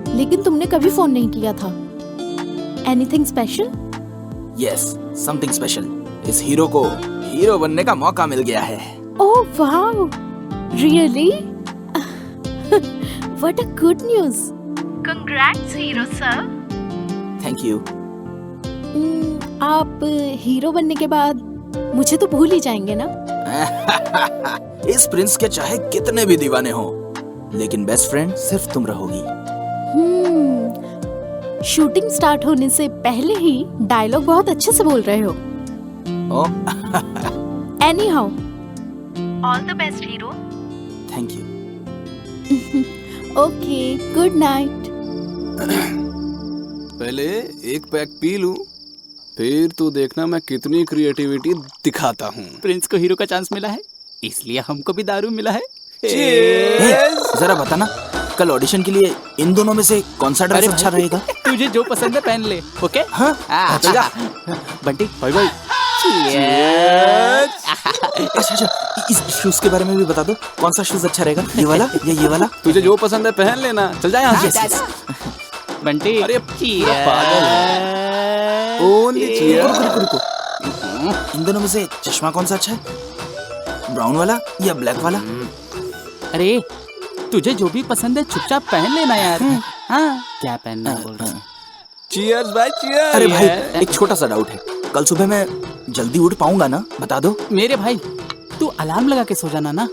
लेकिन तुमने कभी फोन नहीं किया था। Anything special? Yes, something special. इस हीरो को हीरो बनने का मौका मिल गया है। Oh wow, really? What a good news. Congrats hero sir. Thank you. आप हीरो बनने के बाद मुझे तो भूल ही जाएंगे ना? इस प्रिंस के चाहे कितने भी दीवाने हो, लेकिन बेस्ट फ्रेंड सिर्फ तुम रहोगी। शूटिंग स्टार्ट होने से पहले ही डायलॉग बहुत अच्छे से बोल रहे हो। Any how, all the best hero. Thank you. Okay, good night. पहले एक पैक पी लूं, फिर तू देखना मैं कितनी क्रिएटिविटी दिखाता हूँ। प्रिंस को हीरो का चांस मिला है, इसलिए हमको भी दारू मिला है। जरा बताना, कल ऑडिशन के लिए इन दोनों में से कौन सा ड्रेस अच्छा रहेगा? तुझे जो पसंद है पहन ले। ओके? हाँ, चल जा। बंटी, भाई भाई, अच्छा, इस शूज के बारे में भी बता दो, कौन सा शूज अच्छा रहेगा? ये वाला या ये वाला? तुझे जो पसंद है पहन लेना। चल जा यहाँ से। बंटी, अरे पागल है। ओनली रुको। इन दोनों में से चश्मा कौन सा अच्छा है? ब्राउन वाला या ब्लैक वाला? अरे तुझे जो भी पसंद है चुपचाप पहन लेना यार। हाँ, क्या पहनना बोल रहा है? चीयर्स भाई, चीयर्स। अरे भाई, एक छोटा सा डाउट है, कल सुबह मैं जल्दी उठ पाऊंगा ना? बता दो। मेरे भाई, तू अलार्म लगा के सो जाना ना।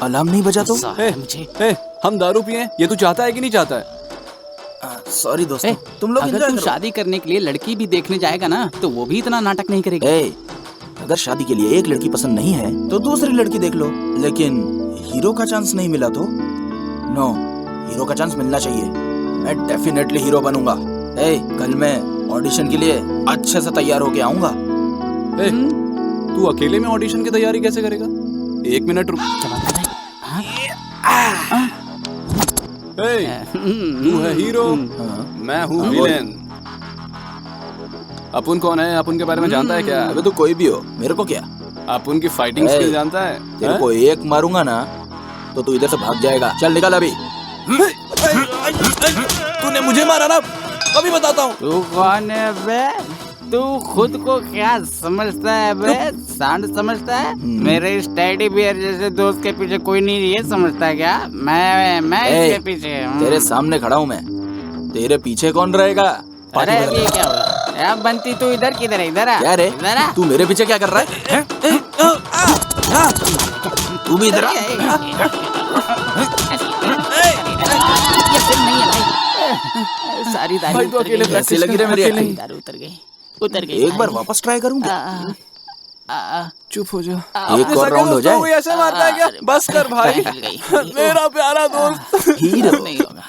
अलार्म नहीं बजा तो? मुझे हम दारू पिए, ये तू चाहता है कि नहीं चाहता है? सॉरी दोस्तों, तुम लोग अगर enjoy तू करो। शादी करने के लिए लड़की भी देखने जाएगा ना, तो वो भी इतना नाटक नहीं करेगी। अगर शादी के लिए एक लड़की पसंद नहीं है तो दूसरी लड़की देख लो, लेकिन हीरो का चांस नहीं मिला तो? नो, हीरो का चांस मिलना चाहिए। मैं डेफिनेटली हीरो बनूंगा। कल मैं ऑडिशन के लिए अच्छे से तैयार होके आऊंगा। तू अकेले में ऑडिशन की तैयारी कैसे करेगा? एक मिनट रुक। तू है हीरो, मैं हूँ विलेन। अपुन कौन है? अपुन के बारे में जानता है क्या? अबे तू कोई भी हो, मेरे को क्या? अपुन की फाइटिंग स्किल जानता है? तेरे को एक मारूंगा ना तो तू इधर से भाग जाएगा। चल निकल अभी। तूने मुझे मारा ना, अभी बताता हूँ। तू कौन है बे? तू खुद को क्या समझता है बे? सांड समझता है? मेरे इस टेडी बियर जैसे दोस्त के पीछे कोई नहीं, ये समझता है क्या? मैं इसके पीछे हूँ। तेरे सामने खड़ा हूँ मैं, तेरे पीछे कौन रहेगा? अरे ये क्या हुआ? अब बंटी तू इधर किधर है? इधर आ। क्या रे? इधर आ। तू मेरे पीछे क्या कर रहा है? तू भी इधर आ। सारी दारू भाई, तू उतर अकेले गई। ऐसी लगी रे मेरी acting। दारू उतर गई। एक बार वापस ट्राई करूंगा। चुप हो जा। एक और राउंड हो जाए। ऐसे मारता है क्या? बस कर भाई। मेरा प्यारा दोस्त। हीरो नहीं होगा।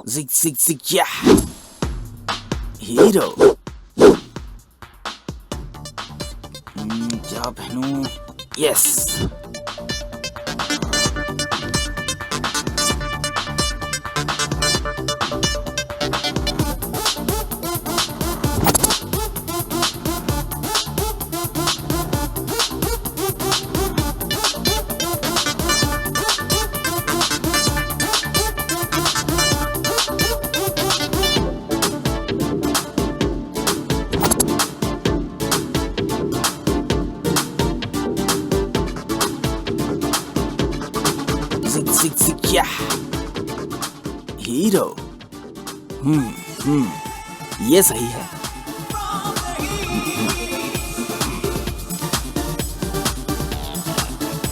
जिग जिग जिग या हीरो। क्या पहनूं? यस। जिग जिग जिग या हीरो। ये सही है।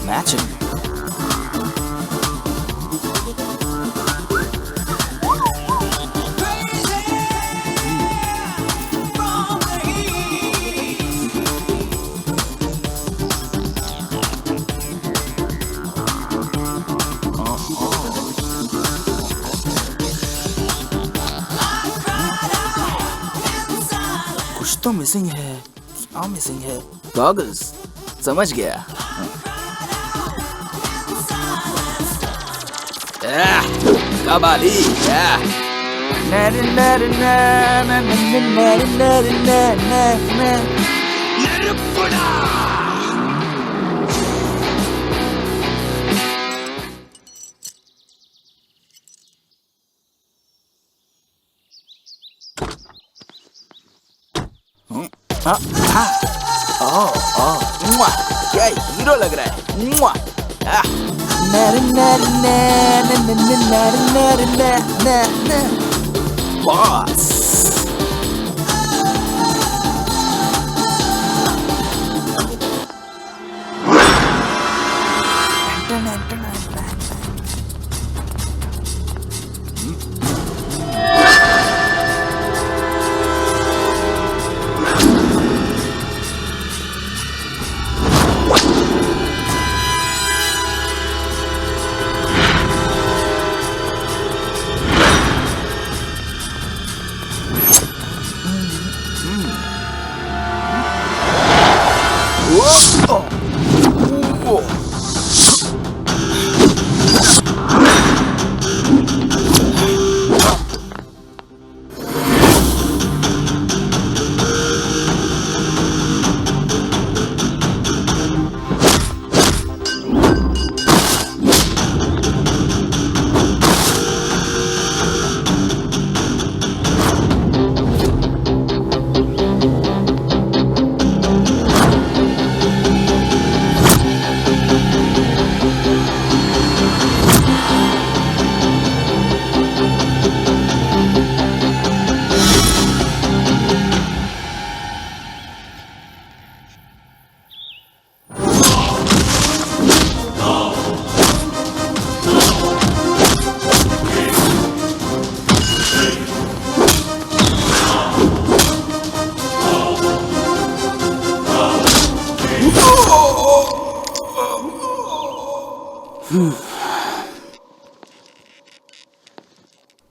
मैचिंग। कुछ तो मिसिंग है। क्या मिसिंग है? गॉगल्स। समझ गया। कबाली। क्या हीरो लग रहा है। बॉस।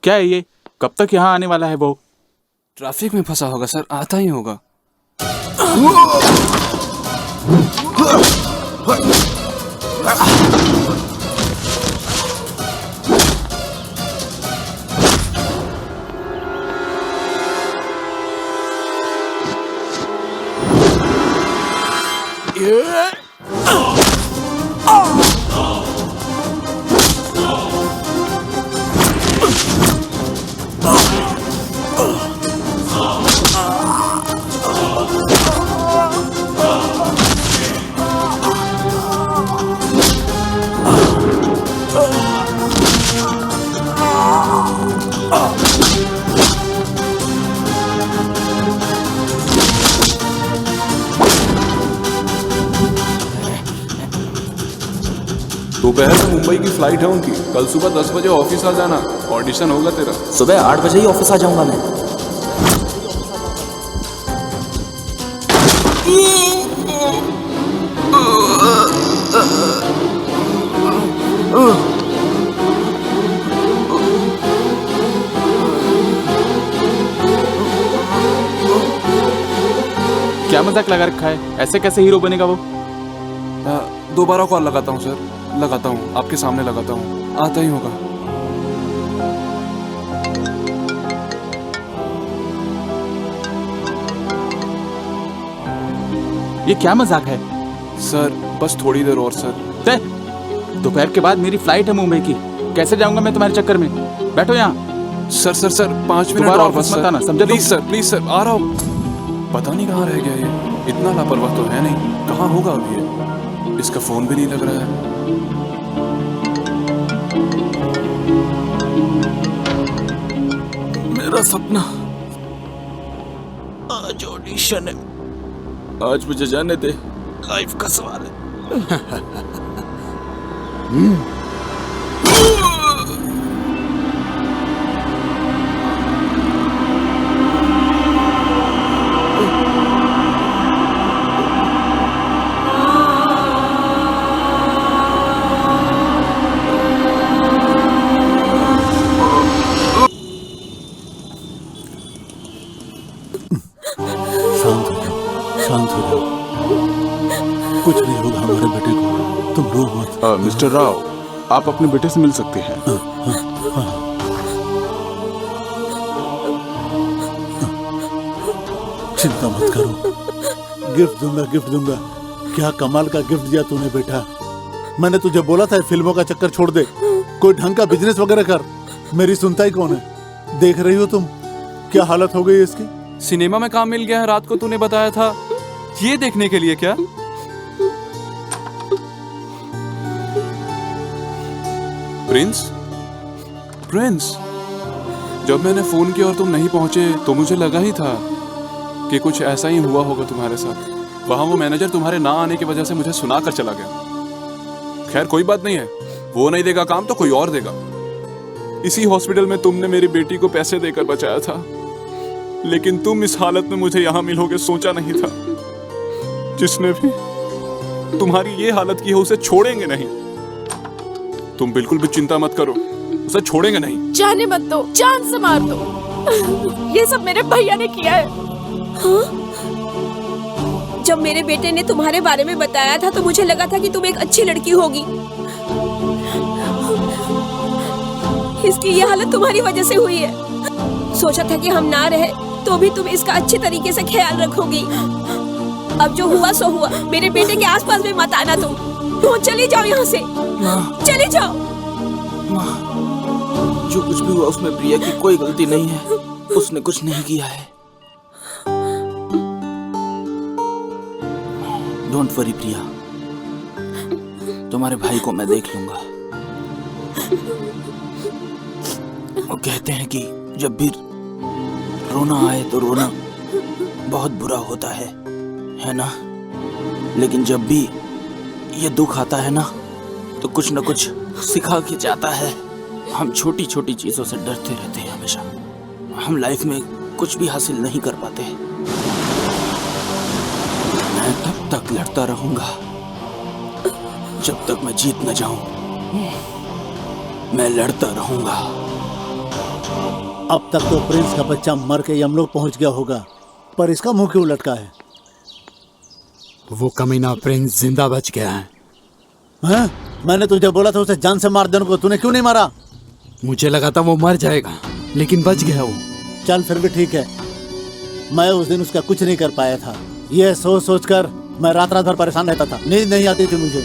क्या है ये? कब तक यहाँ आने वाला है वो? ट्रैफिक में फंसा होगा सर, आता ही होगा। दोपहर में मुंबई की फ्लाइट है उनकी, कल सुबह 10 बजे ऑफिस आ जाना, ऑडिशन होगा तेरा। सुबह 8 बजे ही ऑफिस आ जाऊंगा मैं। क्या मजाक लगा रखा है? ऐसे कैसे हीरो बनेगा वो? दोबारा कॉल लगाता हूँ सर, लगाता हूँ, आपके सामने लगाता हूँ, आता ही होगा। ये क्या मजाक है? सर बस थोड़ी देर और सर। ते, दोपहर के बाद मेरी फ्लाइट है मुंबई की, कैसे जाऊंगा मैं तुम्हारे चक्कर में? बैठो यहाँ। सर सर सर 5 मिनट दोबारा और ऑफिस बस मत आना, सर। समझे तुम? प्लीज सर आ रहा हूँ। पता नहीं कहाँ रह गया ये, इतना लापरवाह तो है नहीं, कहाँ होगा अभी ये? इसका फोन भी नहीं लग रहा है। मेरा सपना, आज ऑडिशन है, आज मुझे जाने दे, लाइफ का सवाल है। शांत हो जाओ, कुछ नहीं होगा हमारे बेटे को, तुम रो मत। मिस्टर राव, आप अपने बेटे से मिल सकते हैं। चिंता मत करो, गिफ्ट दूंगा। क्या कमाल का गिफ्ट दिया तूने बेटा। मैंने तुझे बोला था फिल्मों का चक्कर छोड़ दे, कोई ढंग का बिजनेस वगैरह कर। मेरी सुनता ही कौन है? देख रही हो तुम क्या हालत हो गई इसकी। सिनेमा में काम मिल गया है रात को, तूने बताया था, ये देखने के लिए क्या? प्रिंस, जब मैंने फोन किया और तुम नहीं पहुंचे तो मुझे लगा ही था कि कुछ ऐसा ही हुआ होगा तुम्हारे साथ। वहां वो मैनेजर तुम्हारे ना आने की वजह से मुझे सुना कर चला गया। खैर कोई बात नहीं है, वो नहीं देगा काम तो कोई और देगा। इसी हॉस्पिटल में तुमने मेरी बेटी को पैसे देकर बचाया था, लेकिन तुम इस हालत में मुझे यहां मिलोगे सोचा नहीं था। जिसने भी तुम्हारी ये हालत की है उसे छोड़ेंगे नहीं। तुम बिल्कुल भी चिंता मत करो, उसे छोड़ेंगे नहीं। जाने मत दो, जान से मार दो। ये सब मेरे भैया ने किया है। हाँ? जब मेरे बेटे ने तुम्हारे बारे में बताया था तो मुझे लगा था कि तुम एक अच्छी लड़की होगी। इसकी ये हालत तुम्हारी वजह से हुई है। सोचा था कि हम ना रहे तो भी तुम इसका अच्छी तरीके से ख्याल रखोगी। अब जो हुआ सो हुआ, मेरे बेटे के आसपास भी मत आना तुम चली जाओ यहाँ से, चली जाओ। जो कुछ भी हुआ उसमें प्रिया की कोई गलती नहीं है, उसने कुछ नहीं किया है। डोंट वरी प्रिया, तुम्हारे भाई को मैं देख लूंगा। वो कहते हैं कि जब भी रोना आए तो रोना बहुत बुरा होता है ना? लेकिन जब भी ये दुख आता है ना तो कुछ न कुछ सिखा के जाता है। हम छोटी छोटी चीजों से डरते रहते हैं हमेशा, हम लाइफ में कुछ भी हासिल नहीं कर पाते। मैं तब तक लड़ता रहूंगा जब तक मैं जीत न जाऊं। मैं लड़ता रहूंगा। अब तक तो प्रिंस का बच्चा मर के यमलोक पहुंच गया होगा, पर इसका मुंह क्यों लटका है? वो कमीना प्रिंस जिंदा बच गया है। हाँ? मैंने तुझे बोला था उसे जान से मार देने को, तूने क्यों नहीं मारा? मुझे लगा था वो मर जाएगा, लेकिन बच गया वो। चल फिर भी ठीक है, मैं उस दिन उसका कुछ नहीं कर पाया था। यह सोच सोच कर मैं रात रात भर परेशान रहता था, नींद नहीं आती थी मुझे।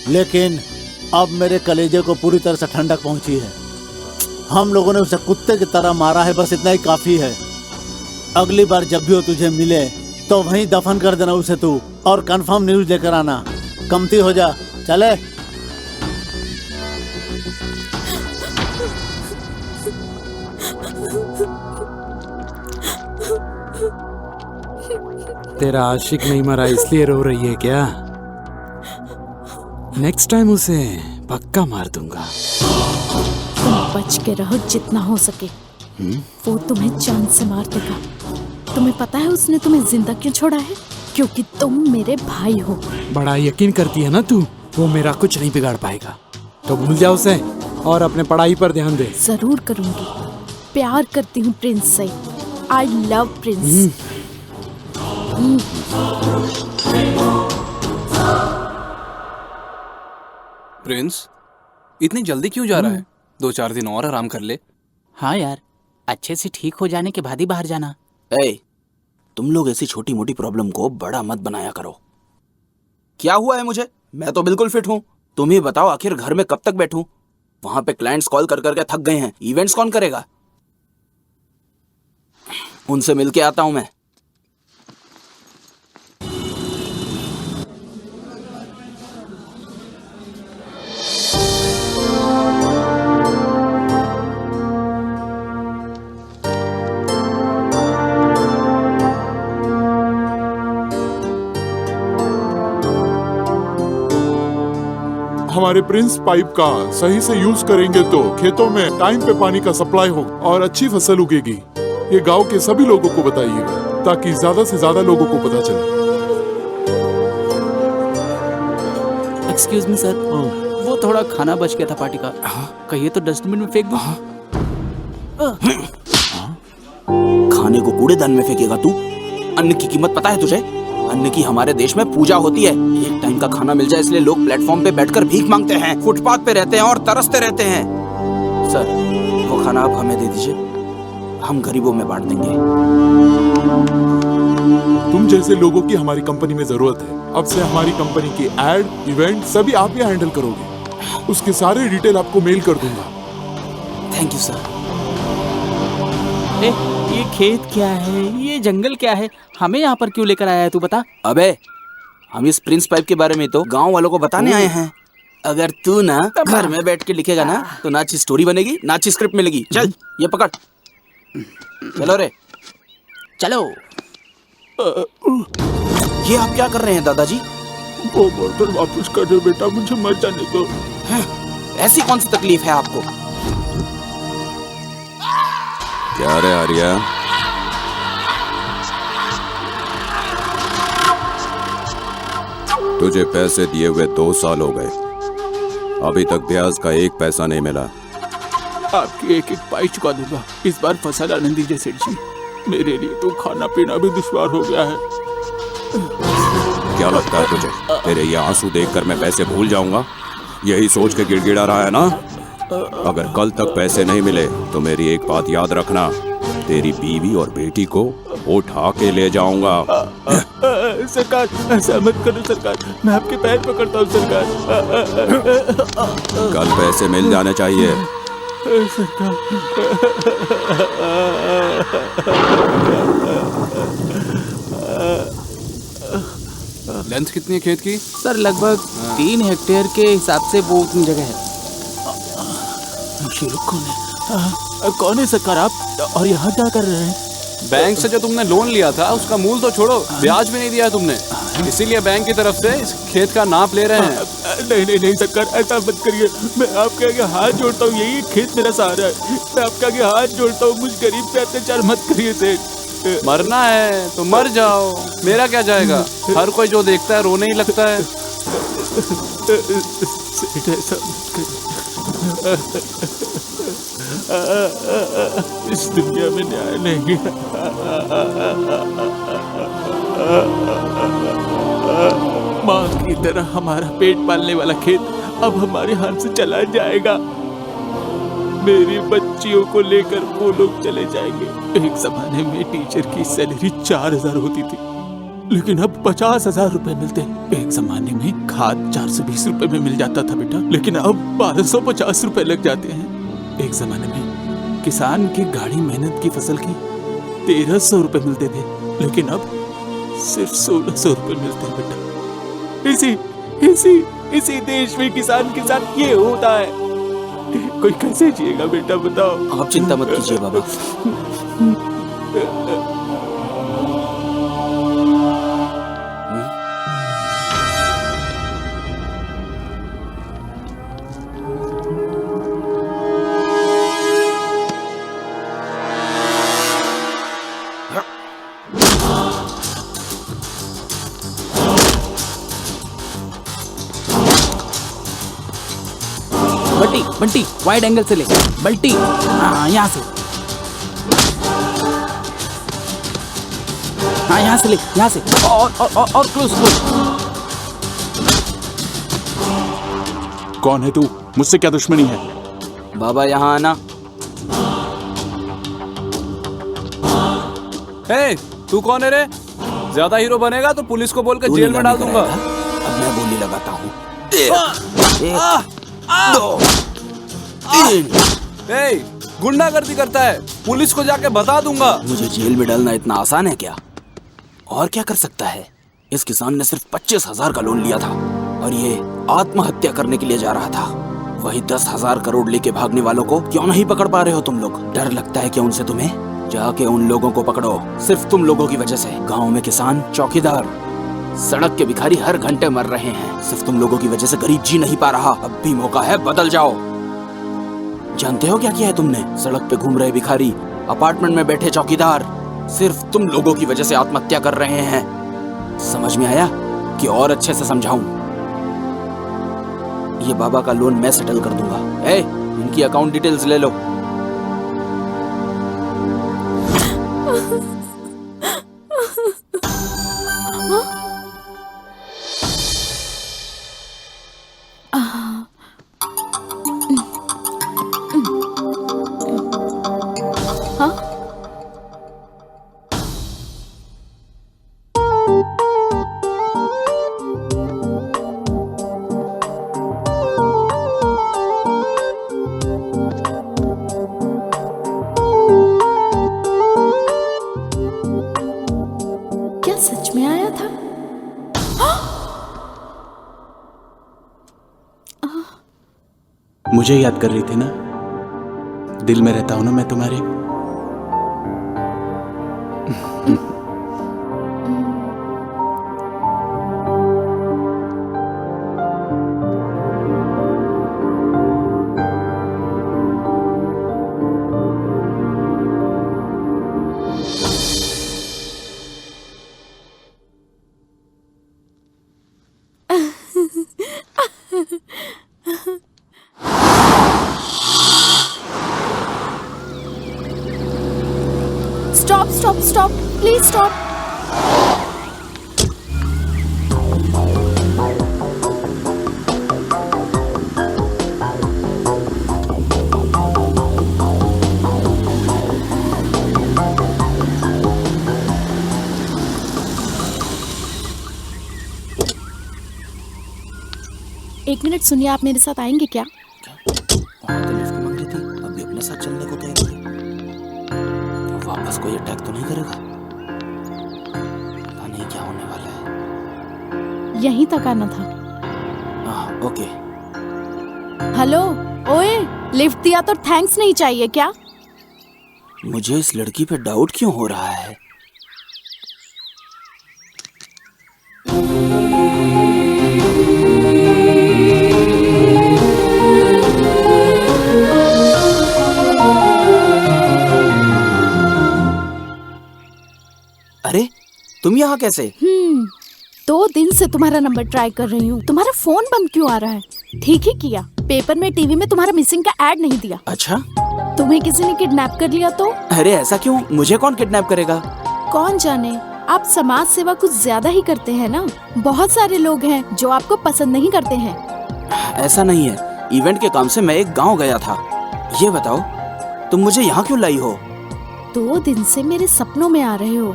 लेकिन अब मेरे कलेजे को पूरी तरह से ठंडक पहुंची है। हम लोगों ने उसे कुत्ते की तरह मारा है, बस इतना ही काफी है। अगली बार जब भी वो तुझे मिले तो वहीं दफन कर देना उसे तू, और कंफर्म न्यूज लेकर आना। कमती हो जा, चले। तेरा आशिक नहीं मरा इसलिए रो रही है क्या? नेक्स्ट टाइम उसे पक्का मार दूंगा। तुम बच के रहो जितना हो सके। वो तुम्हें जान से मार देगा। तुम्हें पता है उसने तुम्हें जिंदा क्यों छोड़ा है? क्योंकि तुम मेरे भाई हो। बड़ा यकीन करती है ना तू, वो मेरा कुछ नहीं बिगाड़ पाएगा। तो भूल जा उसे और अपने पढ़ाई पर ध्यान दे। जरूर करूंगी। प्यार करती हूँ प्रिंस से। I love Prince. प्रिंस इतनी जल्दी क्यों जा रहा है? 2-4 दिन और आराम कर ले। हाँ यार, अच्छे से ठीक हो जाने के बाद ही बाहर जाना। ए, तुम लोग ऐसी छोटी मोटी प्रॉब्लम को बड़ा मत बनाया करो। क्या हुआ है मुझे? मैं तो बिल्कुल फिट हूँ। तुम ही बताओ, आखिर घर में कब तक बैठूं? वहां पे क्लाइंट्स कॉल कर करके थक गए हैं। इवेंट्स कौन करेगा? उनसे मिलके आता हूं मैं। हमारे प्रिंस पाइप का सही से यूज करेंगे तो खेतों में टाइम पे पानी का सप्लाई होगा और अच्छी फसल उगेगी। ये गांव के सभी लोगों को बताइएगा ताकि ज्यादा से ज्यादा लोगों को पता चले। एक्सक्यूज मी सर, वो थोड़ा खाना बच गया था पार्टी का। कहिए तो डस्टबिन में फेंक दूं। खाने को कूड़ेदान में फेंकेगा तू? अन्न की कीमत पता है तुझे? अन्न की हमारे देश में पूजा होती है। एक टाइम का खाना मिल जाए इसलिए लोग प्लेटफॉर्म पे बैठकर भीख मांगते हैं, फुटपाथ पे रहते हैं और तरसते रहते हैं। सर, वो खाना आप हमें दे दीजिए, हम गरीबों में बांट देंगे। तुम जैसे लोगों की हमारी कंपनी में जरूरत है। अब से हमारी कंपनी की एड, इवेंट सभी आप ही हैंडल करोगे। उसके सारे डिटेल आपको मेल कर दूंगा। Thank you sir. ये खेत क्या है, ये जंगल क्या है, हमें यहाँ पर क्यों लेकर आया है तू बता। अबे, हम इस प्रिंस पाइप के बारे में तो गांव वालों को बताने आए हैं। अगर तू ना घर में बैठ के लिखेगा ना तो ना अच्छी स्टोरी बनेगी ना अच्छी स्क्रिप्ट मिलेगी। चल ये पकड़, चलो रे चलो। ये आप क्या कर रहे हैं दादाजी? वो बोतल वापस कर दे बेटा, मुझे मर जाने दो। ऐसी कौन सी तकलीफ है आपको? क्या रे आर्या, तुझे पैसे दिए हुए 2 साल हो गए, अभी तक ब्याज का 1 पैसा नहीं मिला। आपकी एक एक पाई चुका दूंगा। इस बार फसल आने दीजिए सेठ जी, मेरे लिए तो खाना पीना भी दुश्वार हो गया है। क्या लगता है तुझे तेरे ये आंसू देखकर मैं पैसे भूल जाऊंगा? यही सोच के गिड़गिड़ा रहा है ना? अगर कल तक पैसे नहीं मिले तो मेरी एक बात याद रखना, तेरी बीवी और बेटी को उठा के ले जाऊंगा। सरकार, ऐसा मत करो सरकार, मैं आपके पैर पकड़ता हूँ सरकार। कल पैसे मिल जाने चाहिए। लेंथ कितनी है खेत की? सर लगभग 3 हेक्टेयर के हिसाब से वो उतनी जगह है। ये लोग कौन है? कौन है सरकार आप, और यहाँ क्या कर रहे हैं? बैंक से जो तुमने लोन लिया था उसका मूल तो छोड़ो, ब्याज भी नहीं दिया तुमने, इसीलिए बैंक की तरफ से इस खेत का नाप ले रहे हैं। नहीं नहीं नहीं सरकार, ऐसा मत करिए, मैं आपके आगे हाथ जोड़ता हूँ, यही खेत मेरा सहारा है, मैं आपके आगे हाथ जोड़ता हूँ, मुझ गरीब पे अत्याचार मत करिए सेठ। मरना है तो मर जाओ, मेरा क्या जाएगा? हर कोई जो देखता है रोने ही लगता है। सेठ ऐसा मत करिए, इस दुनिया में न्याय नहीं है। माँ की तरह हमारा पेट पालने वाला खेत अब हमारे हाथ से चला जाएगा। मेरी बच्चियों को लेकर वो लोग चले जाएंगे। एक जमाने में टीचर की सैलरी 4000 होती थी, लेकिन अब 50,000 रुपए मिलते हैं। एक जमाने में खाद 420 रुपए में मिल जाता था बेटा, लेकिन अब 1250 रुपए लग जाते हैं। एक जमाने में किसान की गाढ़ी मेहनत की फसल की 1300 रुपए मिलते थे, लेकिन अब सिर्फ 1600 रुपए मिलते हैं बेटा। इसी देश में किसान के साथ ये होता है। कोई कैसे जिएगा बेटा, बताओ। आप चिंता मत कीजिए बाबा। बंटी बंटी वाइड एंगल से ले बंटी। हाँ यहाँ से, हाँ यहाँ से ले, यहाँ से और क्लोज क्लोज। कौन है तू? मुझसे क्या दुश्मनी है? बाबा यहाँ आना। ए, तू कौन है रे? ज्यादा हीरो बनेगा तो पुलिस को बोलकर तू जेल में डाल निगरानी दूंगा। कराएगा? अब मैं बोली लगाता हूँ। 1 2 3। ए, गुंडागर्दी करता है, पुलिस को जाके बता दूंगा। मुझे जेल में डालना इतना आसान है क्या? और क्या कर सकता है? इस किसान ने सिर्फ 25,000 का लोन लिया था और ये आत्महत्या करने के लिए जा रहा था। वही 10,000 करोड़ लेके भागने वालों को क्यों नहीं पकड़ पा रहे हो तुम लोग? डर लगता है क्या उनसे तुम्हें? जाके उन लोगों को पकड़ो। सिर्फ तुम लोगों की वजह से गांव में किसान, चौकीदार, सड़क के भिखारी हर घंटे मर रहे हैं। सिर्फ तुम लोगों की वजह से गरीब जी नहीं पा रहा। अब भी मौका है, बदल जाओ। जानते हो क्या किया है तुमने? सड़क पे घूम रहे भिखारी, अपार्टमेंट में बैठे चौकीदार, सिर्फ तुम लोगों की वजह से आत्महत्या कर रहे हैं। समझ में आया कि और अच्छे से समझाऊं? ये बाबा का लोन मैं सेटल कर दूंगा। इनकी अकाउंट डिटेल्स ले लो। क्या सच में आया था? मुझे याद कर रही थी ना? दिल में रहता हूं ना मैं तुम्हारे। Stop stop stop, please stop. एक मिनट सुनिए, आप मेरे साथ आएंगे क्या? वहाँ तो लिफ्ट मांग रही थी, अभी अपने साथ चलने को कह रही है। वापस कोई अटैक तो नहीं करेगा? पता नहीं क्या होने वाला है। यहीं तक आना था। ओके। हेलो, ओए, लिफ्ट दिया तो थैंक्स नहीं चाहिए क्या? मुझे इस लड़की पे डाउट क्यों हो रहा है? अरे तुम यहाँ कैसे? 2 दिन से तुम्हारा नंबर ट्राई कर रही हूँ। तुम्हारा फोन बंद क्यों आ रहा है? ठीक ही किया, पेपर में टीवी में तुम्हारा मिसिंग का ऐड नहीं दिया। अच्छा, तुम्हें किसी ने किडनैप कर लिया तो? अरे ऐसा क्यों? मुझे कौन किडनैप करेगा? कौन जाने, आप समाज सेवा कुछ ज्यादा ही करते हैं ना। बहुत सारे लोग हैं जो आपको पसंद नहीं करते हैं। ऐसा नहीं है, इवेंट के काम से मैं एक गांव गया था। ये बताओ तुम मुझे यहाँ क्यों लाई हो? 2 दिन से मेरे सपनों में आ रहे हो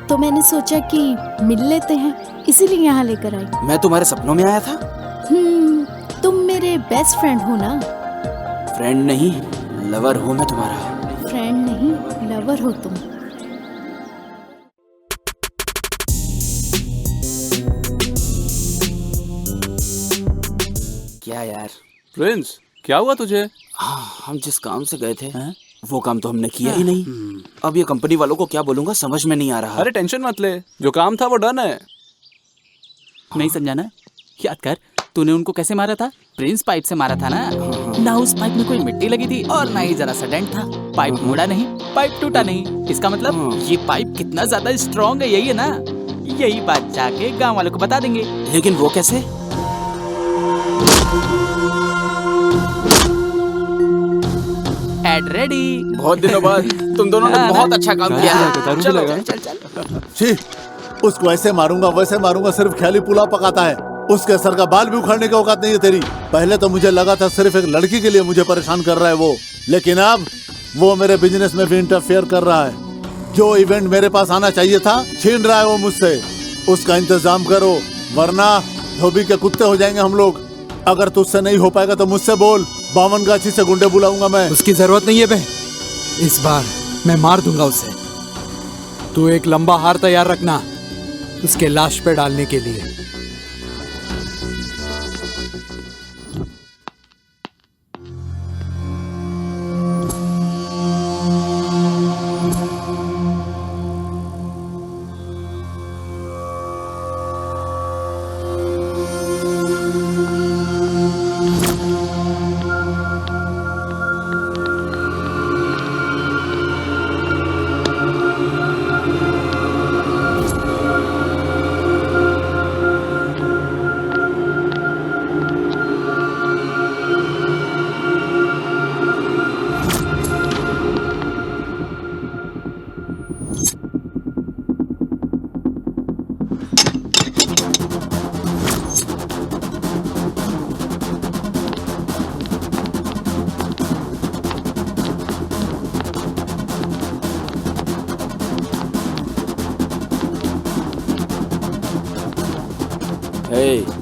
तो मैंने सोचा कि मिल लेते हैं, इसीलिए यहाँ लेकर आई। मैं तुम्हारे सपनों में आया था? तुम मेरे बेस्ट फ्रेंड हो ना? फ्रेंड नहीं, लवर हूँ मैं तुम्हारा। फ्रेंड नहीं, लवर हो तुम। क्या यार? प्रिंस, क्या हुआ तुझे? हाँ, हम जिस काम से गए थे वो काम तो हमने किया ही नहीं। अब ये कंपनी वालों को क्या बोलूंगा समझ में नहीं आ रहा। अरे टेंशन मत ले, जो काम था वो डन है। नहीं समझाना? याद कर, तूने उनको कैसे मारा था? प्रिंस पाइप से मारा था ना? ना उस पाइप में कोई मिट्टी लगी थी और ना ही जरा सा डेंट था। पाइप मुड़ा नहीं, पाइप टूटा नहीं। इसका मतलब ये पाइप कितना ज्यादा स्ट्रॉन्ग है, यही है ना? यही बात जाके गांव वालों को बता देंगे। लेकिन वो कैसे? Dad ready. बहुत दिनों बाद तुम दोनों ने बहुत अच्छा काम किया है। दारू चलो पिलाएगा? चल चल चल। छी, उसको ऐसे मारूंगा वैसे मारूंगा, सिर्फ ख्याली पुलाव पकाता है। उसके सर का बाल भी उखाड़ने की औकात नहीं है तेरी। पहले तो मुझे लगा था सिर्फ एक लड़की के लिए मुझे परेशान कर रहा है वो, लेकिन अब वो मेरे बिजनेस में भी इंटरफेयर कर रहा है। जो इवेंट मेरे पास आना चाहिए था छीन रहा है वो मुझसे। उसका इंतजाम करो वरना धोबी के कुत्ते हो जाएंगे हम लोग। अगर तुझसे नहीं हो पाएगा तो मुझसे बोल, बामन गाछी से गुंडे बुलाऊंगा मैं। उसकी जरूरत नहीं है बे, इस बार मैं मार दूंगा उसे। तू एक लंबा हार तैयार रखना उसके लाश पे डालने के लिए।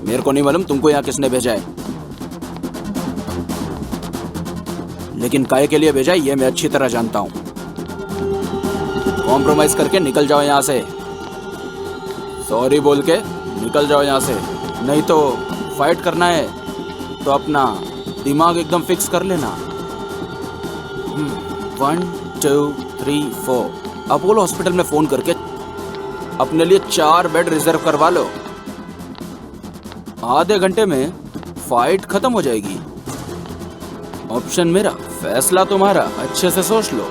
मेरे को नहीं मालूम तुमको यहाँ किसने भेजा है, लेकिन काय के लिए भेजा है ये मैं अच्छी तरह जानता हूँ। कॉम्प्रोमाइज करके निकल जाओ यहाँ से। सॉरी बोल के निकल जाओ यहाँ से, नहीं तो फाइट करना है तो अपना दिमाग एकदम फिक्स कर लेना। 1 2 3 4 अपोलो हॉस्पिटल में फोन करके अपने लिए 4 बेड रिजर्व करवा लो। आधे घंटे में फाइट खत्म हो जाएगी। ऑप्शन मेरा, फैसला तुम्हारा, अच्छे से सोच लो।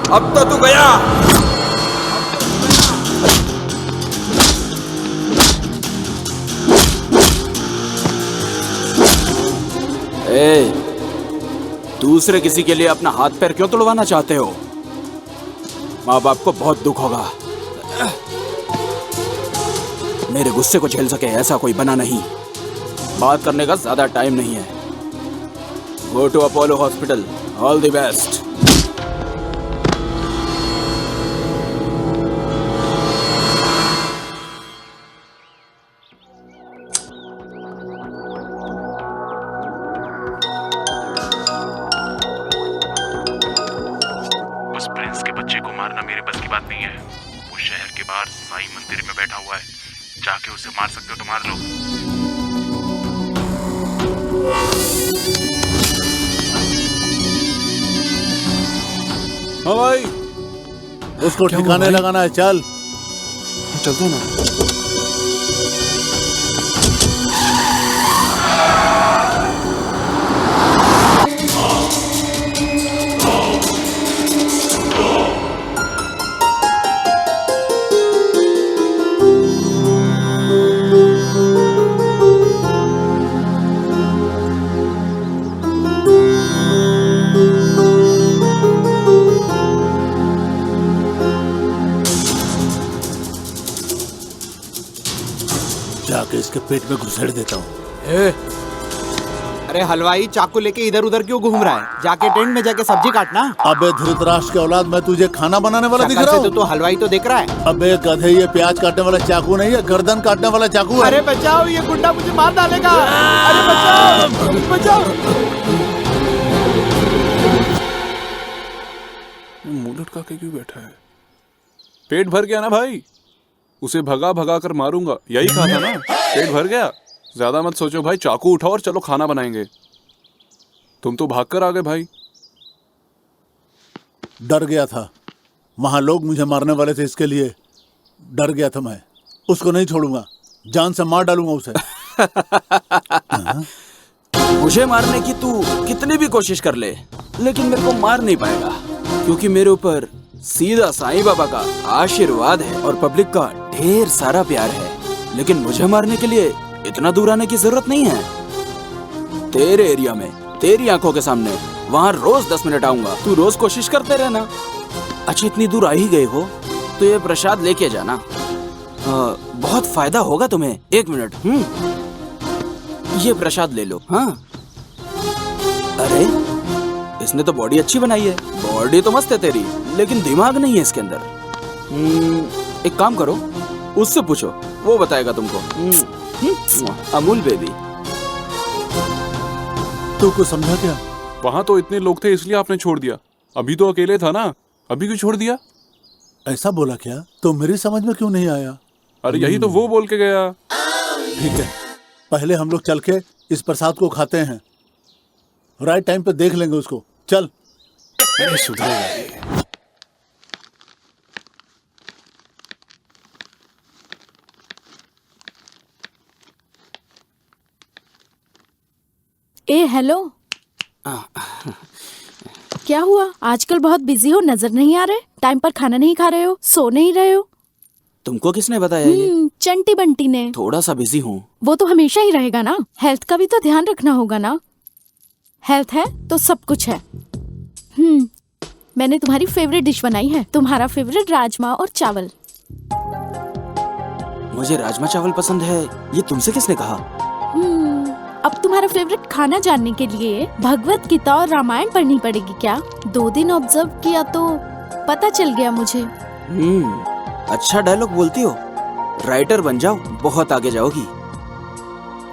अब तो तू गया। दूसरे किसी के लिए अपना हाथ पैर क्यों तोड़वाना चाहते हो? माँ बाप को बहुत दुख होगा। मेरे गुस्से को झेल सके ऐसा कोई बना नहीं। बात करने का ज्यादा टाइम नहीं है। Go to Apollo hospital. All the best. उस प्रिंस के बच्चे को मारना मेरे बस की बात नहीं है। वो शहर के बाहर साई मंदिर में बैठा हुआ है, जाके उसे मार सकते हो तो मार लो। हाँ भाई, उसको ठिकाने लगाना है। चल चलते ना। जाके इसके पेट में घुसेड़ देता हूँ। अरे हलवाई चाकू लेके इधर उधर क्यों घूम रहा है? जाके टेंट में जाके सब्जी काटना। अबे धृतराष्ट्र के औलाद, मैं तुझे खाना बनाने वाला दिख रहा हूँ? तो हलवाई तो देख रहा है। अबे गधे, ये प्याज काटने वाला चाकू नहीं है, गर्दन काटने वाला चाकू है। अरे बचाओ, ये गुंडा मुझे मार डालेगा। अरे बचाओ बचाओ। मुंह लटका के क्यों बैठा है? पेट भर गया ना भाई? उसे भगा भगा कर मारूंगा, यही कहा था ना? पेट भर गया? ज्यादा मत सोचो भाई, चाकू उठाओ और चलो खाना बनाएंगे। तुम तो भाग कर आ गए भाई। डर गया था। वहां लोग मुझे मारने वाले थे, इसके लिए डर गया था मैं। उसको नहीं छोड़ूंगा, जान से मार डालूंगा उसे। मुझे मारने की तू कितनी भी कोशिश कर ले, लेकिन मेरे को मार नहीं पाएगा, क्योंकि मेरे ऊपर सीधा साईं बाबा का आशीर्वाद है और पब्लिक का ढेर सारा प्यार है। लेकिन मुझे मारने के लिए इतना दूर आने की जरूरत नहीं है। तेरे एरिया में, तेरी आंखों के सामने, वहाँ रोज 10 मिनट आऊंगा। तू रोज कोशिश करते रहना। अच्छा, इतनी दूर आ ही गए हो तो ये प्रसाद लेके जाना, बहुत फायदा होगा तुम्हें। 1 मिनट। ये प्रसाद ले लो। हाँ, अरे इसने तो बॉडी अच्छी बनाई है। बॉडी तो मस्त है तेरी, लेकिन दिमाग नहीं है इसके अंदर। एक काम करो, उससे पूछो, वो बताएगा तुमको। अमूल बेबी। तू कुछ समझा क्या? वहां तो इतने लोग थे इसलिए आपने छोड़ दिया। अभी तो अकेले था ना, अभी क्यों छोड़ दिया? ऐसा बोला क्या? तो मेरी समझ में क्यों नहीं आया? अरे यही तो वो बोल के गया। ठीक है, पहले हम लोग चल के इस प्रसाद को खाते हैं, राइट टाइम पे देख लेंगे उसको। चल। ए हेलो, क्या हुआ? आजकल बहुत बिजी हो, नजर नहीं आ रहे। टाइम पर खाना नहीं खा रहे हो, सो नहीं रहे हो। तुमको किसने बताया ये? चंटी बंटी ने। थोड़ा सा बिजी हूँ। वो तो हमेशा ही रहेगा ना, हेल्थ का भी तो ध्यान रखना होगा ना। हेल्थ है तो सब कुछ है। मैंने तुम्हारी फेवरेट डिश बनाई है, तुम्हारा फेवरेट राजमा और चावल। मुझे राजमा चावल पसंद है, ये तुमसे किसने कहा? अब तुम्हारा फेवरेट खाना जानने के लिए भगवत गीता और रामायण पढ़नी पड़ेगी क्या? 2 दिन ऑब्जर्व किया तो पता चल गया मुझे। अच्छा डायलॉग बोलती हो, राइटर बन जाओ, बहुत आगे जाओगी।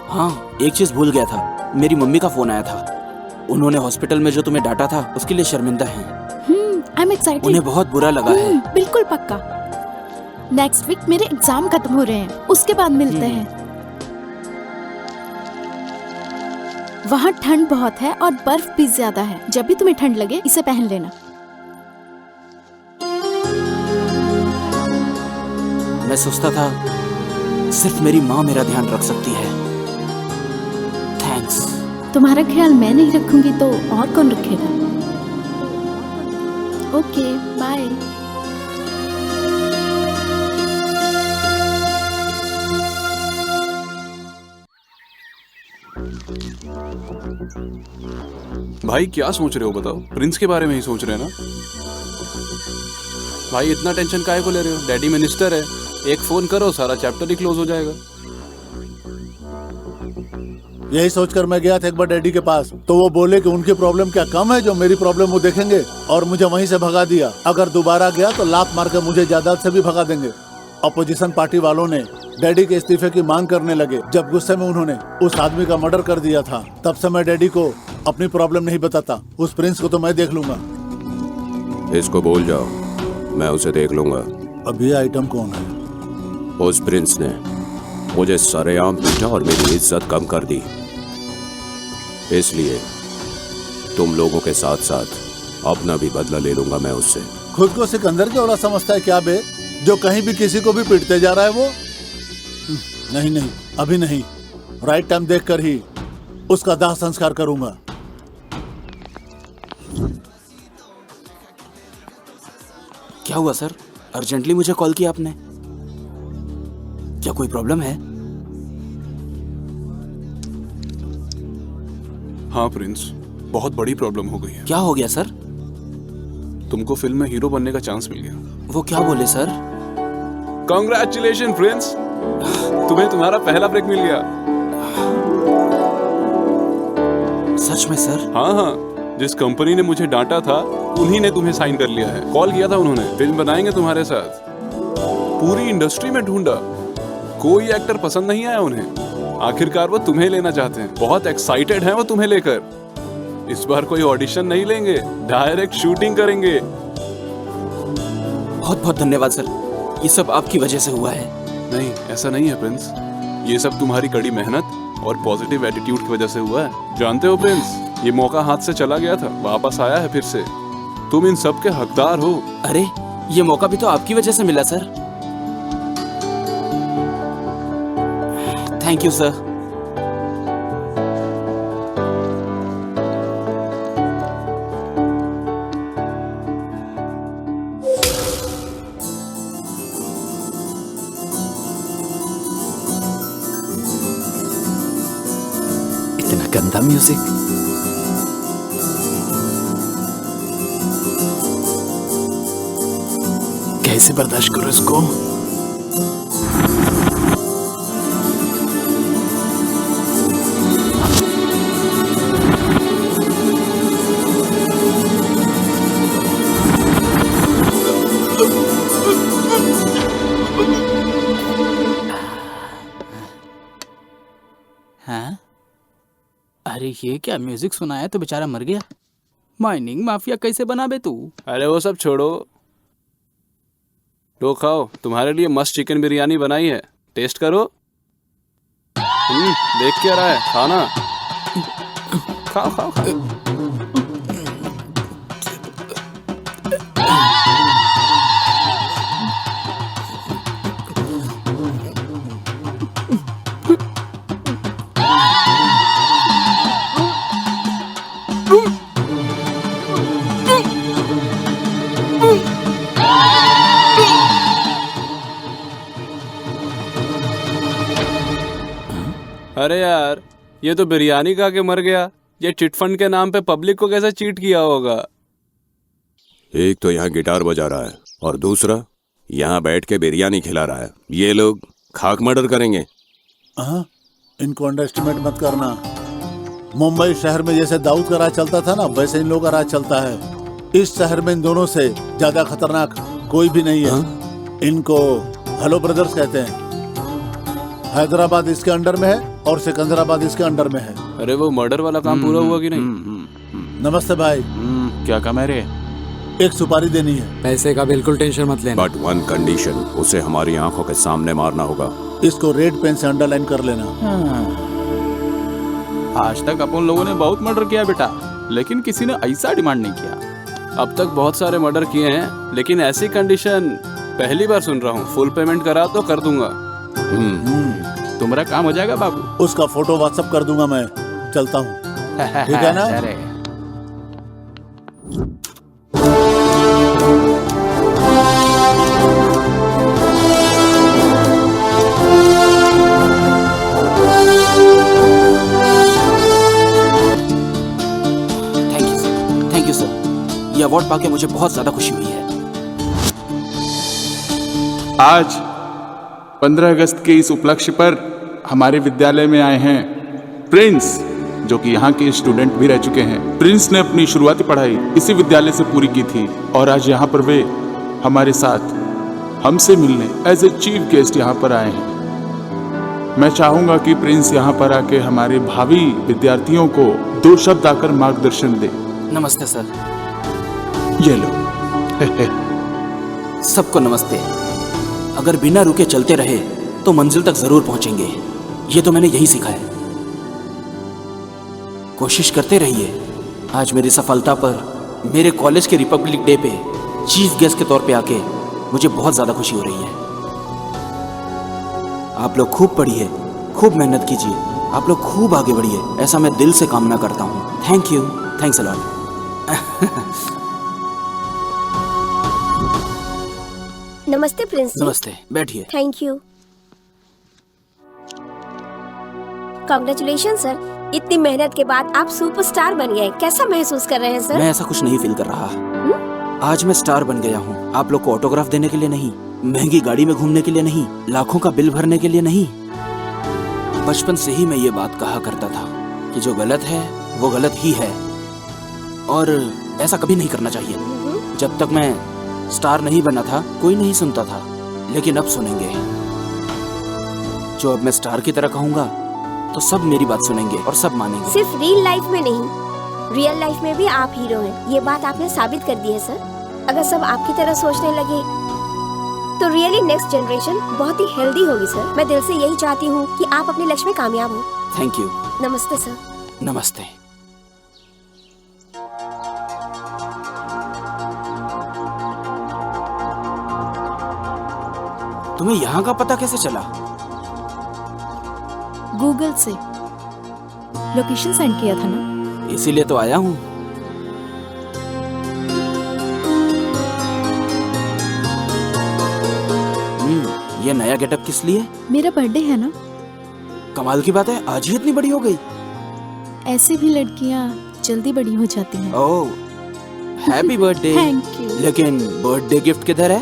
हाँ, एक चीज भूल गया था, मेरी मम्मी का फोन आया था। उन्होंने हॉस्पिटल में जो तुम्हें डांटा था उसके लिए शर्मिंदा हैं। I'm excited। उन्हें बहुत बुरा लगा है। बिल्कुल पक्का। नेक्स्ट वीक मेरे एग्जाम खत्म हो रहे हैं, उसके बाद मिलते हैं। वहाँ ठंड बहुत है और बर्फ भी ज्यादा है। जब भी तुम्हें ठंड लगे इसे पहन लेना। मैं सोचता था सिर्फ मेरी माँ मेरा ध्यान रख सकती है। थैंक्स। तुम्हारा ख्याल मैं नहीं रखूंगी तो और कौन रखेगा? Okay, bye. भाई क्या सोच रहे हो बताओ? प्रिंस के बारे में ही सोच रहे हैं ना? भाई इतना टेंशन काहे को ले रहे हो? डैडी मिनिस्टर है, एक फोन करो सारा चैप्टर ही क्लोज हो जाएगा। यही सोचकर मैं गया था एक बार डैडी के पास, तो वो बोले कि उनकी प्रॉब्लम क्या कम है जो मेरी प्रॉब्लम वो देखेंगे, और मुझे वहीं से भगा दिया। अगर दोबारा गया तो लात मार कर मुझे जायदाद से भी भगा देंगे। अपोजिशन पार्टी वालों ने डैडी के इस्तीफे की मांग करने लगे। जब गुस्से में उन्होंने उस आदमी का मर्डर कर दिया था, तब से मैं डैडी को अपनी प्रॉब्लम नहीं बताता। उस प्रिंस को तो मैं देख लूंगा। इसको बोल जाओ, मैं उसे देख लूंगा। अब ये आइटम कौन है? उस प्रिंस ने मुझे सरेआम पीटा और मेरी इज्जत कम कर दी, इसलिए तुम लोगों के साथ साथ अपना भी बदला ले लूंगा मैं उससे। खुद को सिकंदर के औला समझता है क्या बे, जो कहीं भी किसी को भी पीटते जा रहा है वो? नहीं नहीं, अभी नहीं। राइट टाइम देखकर ही उसका दाह संस्कार करूंगा। क्या हुआ सर? अर्जेंटली मुझे कॉल किया आपने? क्या कोई प्रॉब्लम है? हाँ प्रिंस, बहुत बड़ी प्रॉब्लम हो गई है। क्या हो गया सर? तुमको फिल्म में हीरो बनने का चांस मिल गया। वो क्या बोले सर? कांग्रेचुलेशन प्रिंस, तुम्हें तुम्हारा पहला ब्रेक मिल गया। सच में सर? हाँ हाँ, जिस कंपनी ने मुझे डांटा था उन्हीं ने तुम्हें साइन कर लिया है। कॉल किया था उन्होंने, फिल्म बनाएंगे तुम्हारे साथ। पूरी इंडस्ट्री में ढूंढा, कोई एक्टर पसंद नहीं आया उन्हें। आखिरकार वो तुम्हें लेना चाहते हैं, बहुत एक्साइटेड हैं वो तुम्हें लेकर। इस बार कोई ऑडिशन नहीं लेंगे, डायरेक्ट शूटिंग करेंगे। बहुत बहुत धन्यवाद सर, ये सब आपकी वजह से हुआ है। नहीं, ऐसा नहीं है प्रिंस, ये सब तुम्हारी कड़ी मेहनत और पॉजिटिव एटीट्यूड की वजह से हुआ है। जानते हो प्रिंस, ये मौका हाथ से चला गया था, वापस आया है फिर से। तुम इन सब के हकदार हो। अरे ये मौका भी तो आपकी वजह से मिला सर। Thank you sir. इतना गंदा म्यूजिक। कैसे बर्दाश्त करो इसको। हाँ? अरे ये क्या म्यूजिक सुनाया तो बेचारा मर गया। माइनिंग माफिया कैसे बना बे तू? अरे वो सब छोड़ो, लो खाओ, तुम्हारे लिए मस्त चिकन बिरयानी बनाई है, टेस्ट करो। देख क्या रहा है, खाना खाओ खाओ खाओ। अरे यार, ये तो बिरयानी खा के मर गया। ये चिटफंड के नाम पे पब्लिक को कैसे चीट किया होगा। एक तो यहाँ गिटार बजा रहा है और दूसरा यहाँ बैठ के बिरयानी खिला रहा है। ये लोग खाक मर्डर करेंगे। हाँ, इनको अंडरएस्टिमेट मत करना। मुंबई शहर में जैसे दाऊद का राज चलता था ना, वैसे इन लोगों का राज चलता है। इस शहर में इन दोनों से ज्यादा खतरनाक कोई भी नहीं है। इनको हेलो ब्रदर्स कहते हैं। हैदराबाद इसके अंडर में है और सिकंदराबाद इसके अंडर में है। अरे वो मर्डर वाला काम पूरा हुआ कि नहीं? नमस्ते भाई। क्या काम है रे? एक सुपारी देनी है। पैसे का बिल्कुल टेंशन मत लेना। बट वन कंडीशन, उसे हमारी आंखों के सामने मारना होगा। इसको रेड पेन से अंडरलाइन कर लेना। आज तक अपन लोगों ने बहुत मर्डर किया बेटा, लेकिन किसी ने ऐसा डिमांड नहीं किया। अब तक बहुत सारे मर्डर किए हैं, लेकिन ऐसी कंडीशन पहली बार सुन रहा हूँ। फुल पेमेंट करा तो कर दूंगा। तुम्हारा काम हो जाएगा बाबू। उसका फोटो व्हाट्सएप कर दूंगा मैं। चलता हूँ, ठीक है ना? अरे थैंक यू सर। ये अवार्ड पाके मुझे बहुत ज्यादा खुशी हुई है। आज 15 अगस्त के इस उपलक्ष्य पर हमारे विद्यालय में आए हैं प्रिंस, जो कि यहाँ के स्टूडेंट भी रह चुके हैं। प्रिंस ने अपनी शुरुआती पढ़ाई इसी विद्यालय से पूरी की थी और आज यहाँ पर वे हमारे साथ हमसे मिलने एज ए चीफ गेस्ट यहाँ पर आए हैं। मैं चाहूंगा कि प्रिंस यहाँ पर आके हमारे भावी विद्यार्थियों को 2 शब्द आकर मार्गदर्शन दे। नमस्ते सर। ये लो। सबको नमस्ते। अगर बिना रुके चलते रहे तो मंजिल तक जरूर पहुंचेंगे। ये तो मैंने यही सीखा है। कोशिश करते रहिए। आज मेरी सफलता पर मेरे कॉलेज के रिपब्लिक डे पे चीफ गेस्ट के तौर पे आके मुझे बहुत ज्यादा खुशी हो रही है। आप लोग खूब पढ़िए, खूब मेहनत कीजिए, आप लोग खूब आगे बढ़िए, ऐसा मैं दिल से कामना करता हूँ। Thank you, thanks a lot. नमस्ते प्रिंस जी। नमस्ते, बैठिए। Thank you. कांग्रेचुलेशन सर, इतनी मेहनत के बाद आप सुपरस्टार बन गए। कैसा महसूस कर रहे हैं सर? मैं ऐसा कुछ नहीं फील कर रहा। आज मैं स्टार बन गया हूँ। आप लोग को ऑटोग्राफ देने के लिए नहीं, महंगी गाड़ी में घूमने के लिए नहीं, लाखों का बिल भरने के लिए नहीं। बचपन से ही मैं ये बात कहा करता था कि जो गलत है वो गलत ही है और ऐसा कभी नहीं करना चाहिए। जब तक मैं स्टार नहीं बना था कोई नहीं सुनता था, लेकिन अब सुनेंगे। जो अब मैं स्टार की तरह कहूँगा तो सब मेरी बात सुनेंगे और सब मानेंगे। सिर्फ रियल लाइफ में नहीं, रियल लाइफ में भी आप हीरो हैं। ये बात आपने साबित कर दी है सर। अगर सब आपकी तरह सोचने लगे तो रियली नेक्स्ट जनरेशन बहुत ही हेल्दी होगी सर। मैं दिल से यही चाहती हूँ कि आप अपने लक्ष्य में कामयाब हो। Thank you. नमस्ते सर। नमस्ते। तुम्हें यहाँ का पता कैसे चला? गूगल से लोकेशन सेंड किया था ना। इसीलिए तो आया हूँ। ये नया गेटअप किस लिए? मेरा बर्थडे है ना। कमाल की बात है, आज ही इतनी बड़ी हो गई। ऐसे भी लड़कियाँ जल्दी बड़ी हो जाती हैं। ओह, हैप्पी बर्थडे। Thank you. लेकिन बर्थडे गिफ्ट किधर है?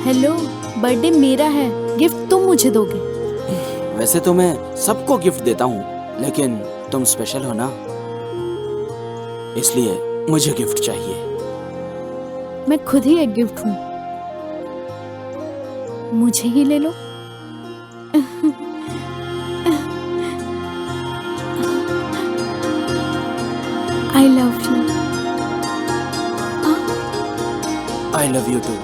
हेलो, बर्थडे मेरा है, गिफ्ट तुम मुझे दोगे। वैसे तो मैं सबको गिफ्ट देता हूँ, लेकिन तुम स्पेशल हो ना, इसलिए मुझे गिफ्ट चाहिए। मैं खुद ही एक गिफ्ट हूँ, मुझे ही ले लो। I love you. I love you too.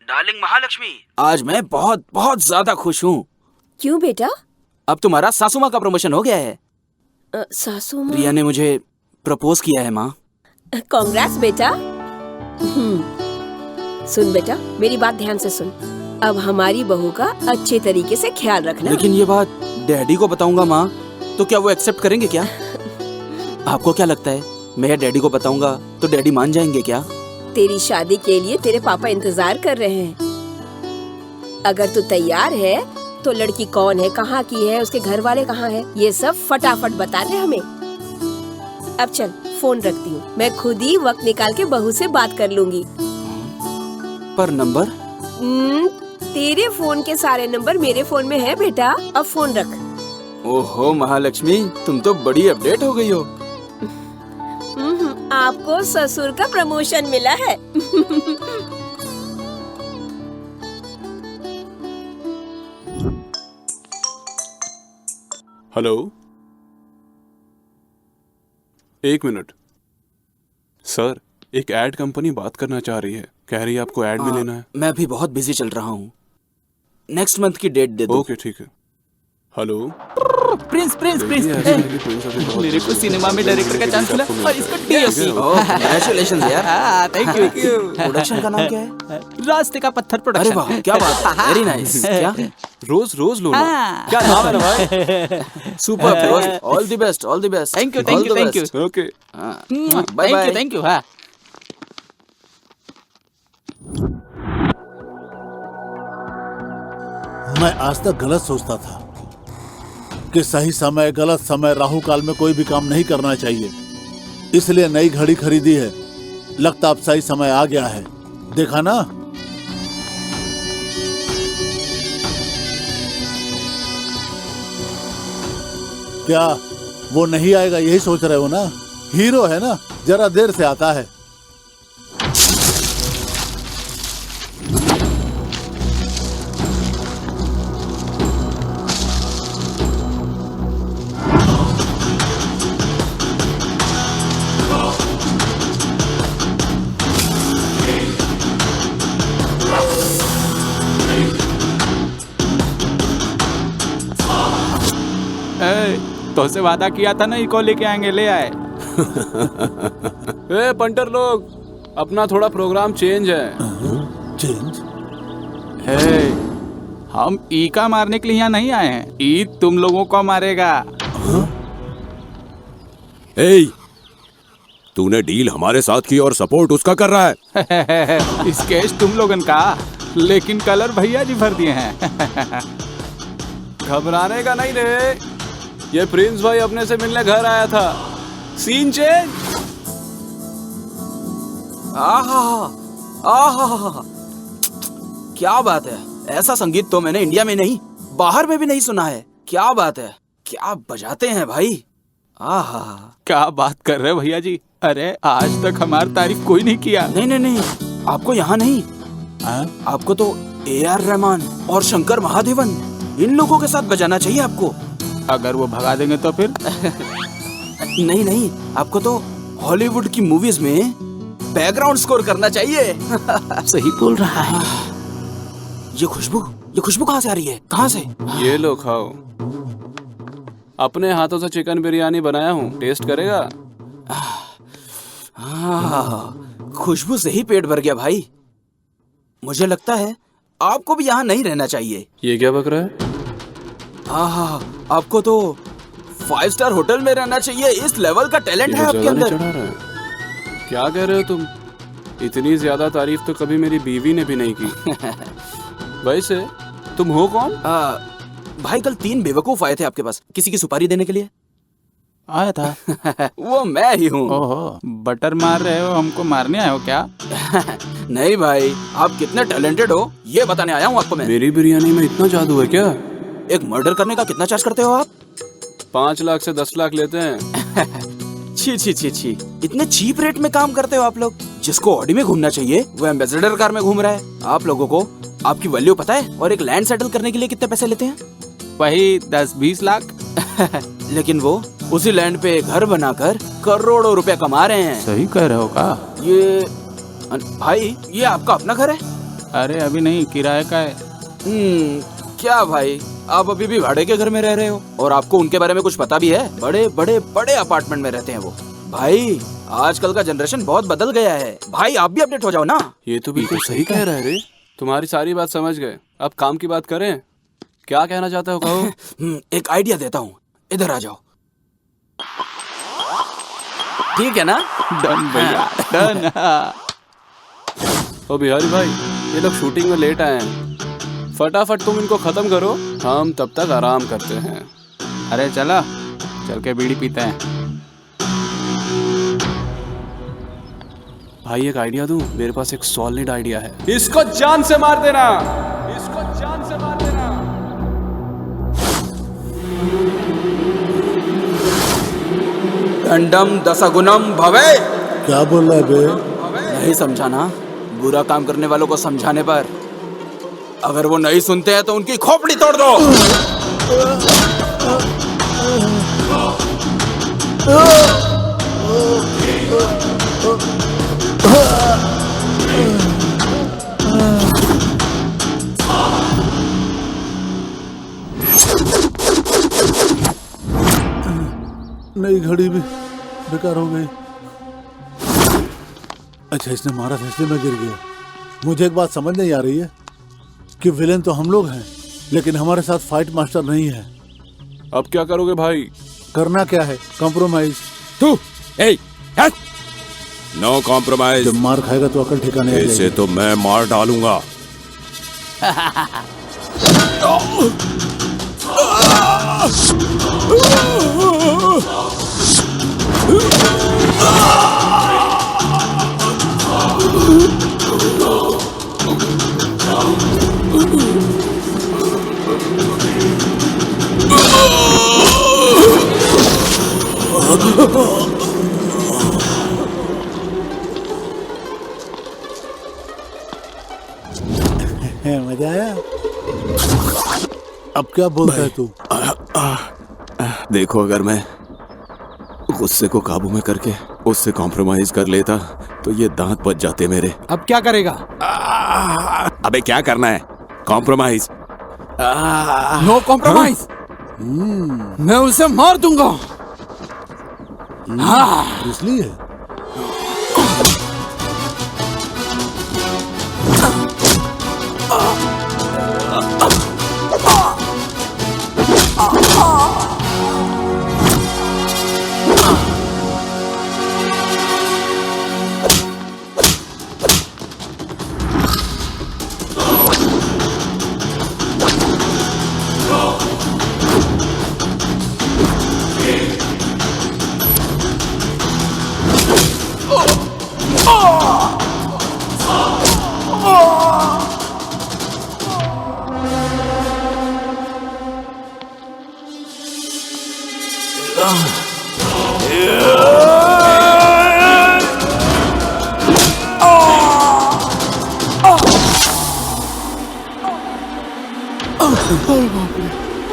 Darling Mahalakshmi, आज मैं बहुत बहुत ज्यादा खुश हूँ। क्यों बेटा? अब तुम्हारा सासू माँ का प्रमोशन हो गया है। सासू माँ? रिया ने मुझे प्रपोज किया है माँ। कांग्रेस बेटा। सुन बेटा, मेरी बात ध्यान से सुन। अब हमारी बहू का अच्छे तरीके से ख्याल रखना। लेकिन ये बात डैडी को बताऊंगा माँ, तो क्या वो एक्सेप्ट करेंगे क्या? आपको क्या लगता है, मैं डैडी को बताऊंगा तो डैडी मान जाएंगे क्या? तेरी शादी के लिए तेरे पापा इंतजार कर रहे हैं। अगर तू तैयार है तो लड़की कौन है, कहाँ की है, उसके घर वाले कहाँ हैं, ये सब फटाफट बता दे हमें। अब चल, फोन रखती हूँ, मैं खुद ही वक्त निकाल के बहू से बात कर लूंगी। पर नंबर? तेरे फोन के सारे नंबर मेरे फोन में है बेटा, अब फोन रख। ओहो महालक्ष्मी, तुम तो बड़ी अपडेट हो गई हो। आपको ससुर का प्रमोशन मिला है। हेलो, एक मिनट सर, एक एड कंपनी बात करना चाह रही है, कह रही है आपको एड में लेना है। मैं भी बहुत बिजी चल रहा हूँ, नेक्स्ट मंथ की डेट दे दो। ओके ठीक है। हेलो प्रिंस प्रिंस प्रिंस, मेरे को सिनेमा में डायरेक्टर का चांस मिला और इसको डीओपी। कांग्रेचुलेशंस यार। Thank you. प्रोडक्शन का नाम क्या है? रास्ते का पत्थर प्रोडक्शन। अरे वाह, क्या बात है, वेरी नाइस। क्या रोज रोज लो ना। क्या नाम है भाई? सुपर दोस्त, all the best, all the best. Thank you thank you thank you. Okay bye bye. Thank you. हाँ, मैं आज तक गलत सोचता था कि सही समय गलत समय राहु काल में कोई भी काम नहीं करना चाहिए, इसलिए नई घड़ी खरीदी है। लगता अब सही समय आ गया है, देखा ना। क्या वो नहीं आएगा यही सोच रहे हो ना? हीरो है ना, जरा देर से आता है। तो से वादा किया था ना, इको लेके आएंगे, ले आए। ए पंटर लोग, अपना थोड़ा प्रोग्राम चेंज है। चेंज? हम ई का मारने के लिए यहाँ नहीं आए हैं, ई तुम लोगों को मारेगा। ए, तूने डील हमारे साथ की और सपोर्ट उसका कर रहा है। स्केच तुम लोगन का, लेकिन कलर भैया जी भर दिए हैं। घबराने का नहीं रे, ये प्रिंस भाई अपने से मिलने घर आया था। Scene change. आहा, क्या बात है, ऐसा संगीत तो मैंने इंडिया में नहीं, बाहर में भी नहीं सुना है। क्या बात है, क्या बजाते हैं भाई। आहा, क्या बात कर रहे भैया जी? अरे आज तक हमारी तारीफ कोई नहीं किया। नहीं नहीं नहीं, आपको यहाँ नहीं, आपको तो AR रहमान और शंकर महादेवन, इन लोगों के साथ बजाना चाहिए आपको। अगर वो भगा देंगे तो फिर? नहीं नहीं, आपको तो हॉलीवुड की मूवीज में बैकग्राउंड स्कोर करना चाहिए। सही बोल रहा है। ये खुशबू ये खुशबू कहाँ से आ रही है? कहाँ से? ये लो खाओ। अपने हाथों से चिकन बिरयानी बनाया हूँ, टेस्ट करेगा? खुशबू से ही पेट भर गया भाई। मुझे लगता है आपको भी यहाँ नहीं रहना चाहिए। ये क्या बक रहा है? आपको तो 5 स्टार होटल में रहना चाहिए। इस लेवल का टैलेंट है आपके अंदर। चढ़ा रहा है। क्या कह रहे हो तुम? इतनी ज्यादा तारीफ तो कभी मेरी बीवी ने भी नहीं की। वैसे तुम हो कौन? भाई कल 3 बेवकूफ आए थे आपके पास किसी की सुपारी देने के लिए। आया था। वो मैं ही हूँ। ओहो, बटर मार रहे हो, हमको मारने आए हो क्या? नहीं भाई, आप कितने टैलेंटेड हो ये बताने आया हूँ आपको मैं। मेरी बिरयानी में इतना जादू है क्या? एक मर्डर करने का कितना चार्ज करते हो आप? 5 लाख से 10 लाख लेते हैं। छी, इतने चीप रेट में काम करते हो आप लोग। जिसको ऑडी में घूमना चाहिए वो एम्बेसडर कार में घूम रहा है। आप लोगों को आपकी वैल्यू पता है? और एक लैंड सेटल करने के लिए कितने पैसे लेते हैं? वही 10-20 लाख। लेकिन वो उसी लैंड पे घर बनाकर करोड़ों रुपए कमा रहे हैं। सही कह रहे हो का? ये भाई, ये आपका अपना घर है? अरे अभी नहीं, किराए का है। क्या भाई, आप अभी भी भाड़े के घर में रह रहे हो? और आपको उनके बारे में कुछ पता भी है? बड़े बड़े बड़े अपार्टमेंट में रहते हैं वो। भाई आजकल का जनरेशन बहुत बदल गया है। भाई आप भी अपडेट हो जाओ ना। ये तो बिल्कुल सही कह रहा है रे। तुम्हारी सारी बात समझ गए, अब काम की बात करें। क्या कहना चाहते हो कहो? एक आइडिया देता हूँ, इधर आ जाओ। ठीक है ना? डन भैया, डन। ओ बिहारी भाई, ये लोग शूटिंग में लेट आए हैं। फटाफट तुम इनको खत्म करो, हम तब तक आराम करते हैं। अरे चला, चल के बीड़ी पीते हैं। भाई एक आइडिया दूं? मेरे पास एक सॉलिड आइडिया है। इसको जान से मार देना, इसको जान से मार देना। दंडम दशगुणम भवे। क्या बोल रहा है बे? नहीं समझा ना? बुरा काम करने वालों को समझाने पर अगर वो नहीं सुनते हैं तो उनकी खोपड़ी तोड़ दो। नई घड़ी भी बेकार हो गई। अच्छा, इसने मारा था इसलिए मैं गिर गया। मुझे एक बात समझ नहीं आ रही है कि विलेन तो हम लोग हैं, लेकिन हमारे साथ फाइट मास्टर नहीं है। अब क्या करोगे भाई? करना क्या है? कॉम्प्रोमाइज। तू नो कॉम्प्रोमाइज। जब मार खाएगा तो अकल ठिकाने आ जाएगी। इसे तो मैं मार डालूंगा। मजा आया? अब क्या बोलता है तू? देखो, अगर मैं गुस्से को काबू में करके उससे कॉम्प्रोमाइज कर लेता तो ये दांत बच जाते मेरे। अब क्या करेगा? अबे क्या करना है? कॉम्प्रोमाइज। No compromise. मैं उसे मार दूंगा। इसलिए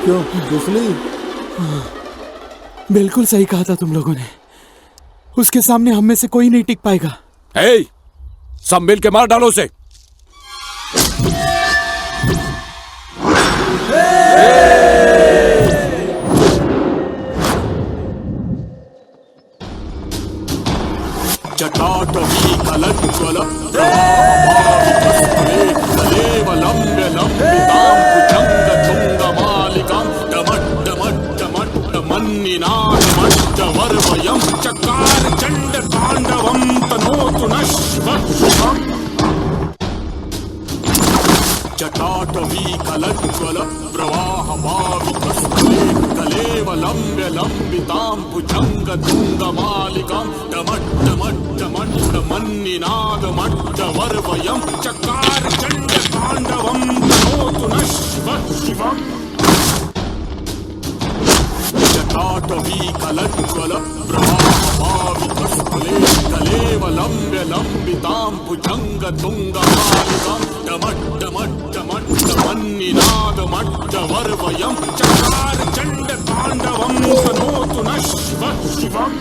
क्यों दूसरी? बिल्कुल सही कहा था तुम लोगों ने। उसके सामने हम में से कोई नहीं टिक पाएगा। हे, सब मिल के मार डालो उसे। जटाटवी कलज्ज्वल प्रवाहमावितस्थले कलेवलम्ब्य लम्बितां भुजङ्गतुङ्गमालिकां डमड्डमड्डमड्डमन्निनादमड्डवर्वयं चकार चण्डताण्डवं तनोतु नः शिवः शिवम् जटाटवी कलज्ज्वल प्रवाहमावितस्थले कलेवलम्ब्य लम्बितां भुजङ्गतुङ्गमालिकां डमड्डमड्डमड्डमन्निनादमड्डवर्वयं चकार चण्डताण्डवं तनोतु नः शिवः शिवम् जटाटवी कलज्ज्वल प्रवाहमावितस्थले कलेवलम्ब्य लम्बितां भुजङ्गतुङ्गमालिकां डमड्डमड्डमड्डमन्निनादमड्डवर्वयं चकार चण्डताण्डवं तनोतु नः शिवः शिवम्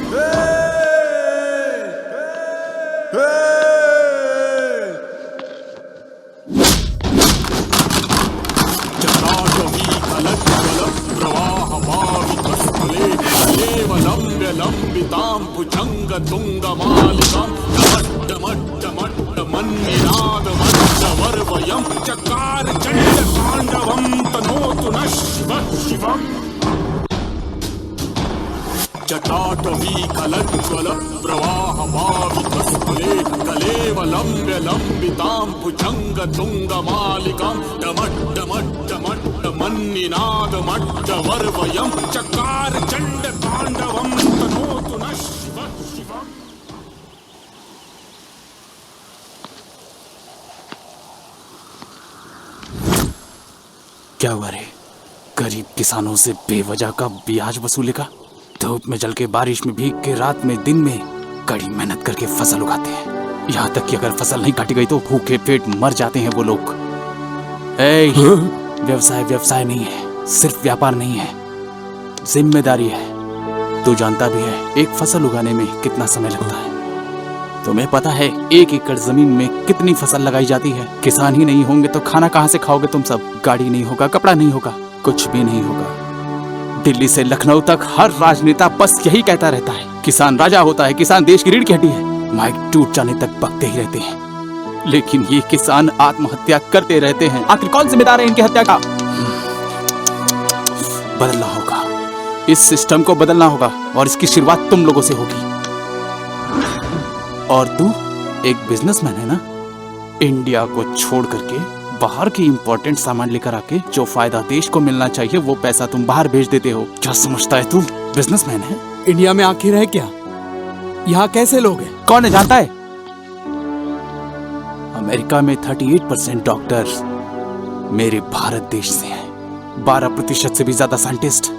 जटाटवी कलज्ज्वल प्रवाहमावितस्थले कलेवलम्ब्य लम्बितां भुजङ्गतुङ्गमालिकां डमड्डमड्डमन्निनादमड्डवर्वयं चकार चण्डताण्डवं तनोतु नः शिवः शिवम् जटाटवी कलज्ज्वल प्रवाहमावितस्थले कलेवलम्ब्य लम्बितां भुजङ्गतुङ्गमालिकां डमड्डमड्डमड्डमन्निनादमड्डवर्वयं चकार चण्डताण्डवं तनोतु नः शिवः शिवम् क्या हुआ रे? गरीब किसानों से बेवजह का ब्याज वसूलेगा? धूप में जल के, बारिश में भीग के, रात में दिन में कड़ी मेहनत करके फसल उगाते हैं। यहाँ तक कि अगर फसल नहीं काटी गई तो भूखे पेट मर जाते हैं वो लोग। व्यवसाय व्यवसाय नहीं है, सिर्फ व्यापार नहीं है, जिम्मेदारी है। तू जानता भी है एक फसल उगाने में कितना समय लगता है। तुम्हें पता है 1 एकड़ जमीन में कितनी फसल लगाई जाती है? किसान ही नहीं होंगे तो खाना कहाँ से खाओगे तुम सब? गाड़ी नहीं होगा, कपड़ा नहीं होगा, कुछ भी नहीं होगा। दिल्ली से लखनऊ तक हर राजनेता बस यही कहता रहता है, किसान राजा होता है, किसान देश की रीढ़ की हड्डी है। माइक टूट जाने तक बकते ही रहते हैं, लेकिन ये किसान आत्महत्या करते रहते हैं। आखिर कौन जिम्मेदार है इनकी हत्या का? बदलना होगा, इस सिस्टम को बदलना होगा और इसकी शुरुआत तुम लोगों से होगी। और तू एक बिजनेसमैन है ना? इंडिया को छोड़ करके बाहर के इंपॉर्टेंट सामान लेकर आके जो फायदा देश को मिलना चाहिए वो पैसा तुम बाहर भेज देते हो। क्या समझता है तू बिजनेसमैन है? इंडिया में आखिर है क्या? यहाँ कैसे लोग हैं? कौन है जानता है? अमेरिका में 38% डॉक्टर मेरे भारत देश से हैं। 12% से भी ज्यादा साइंटिस्ट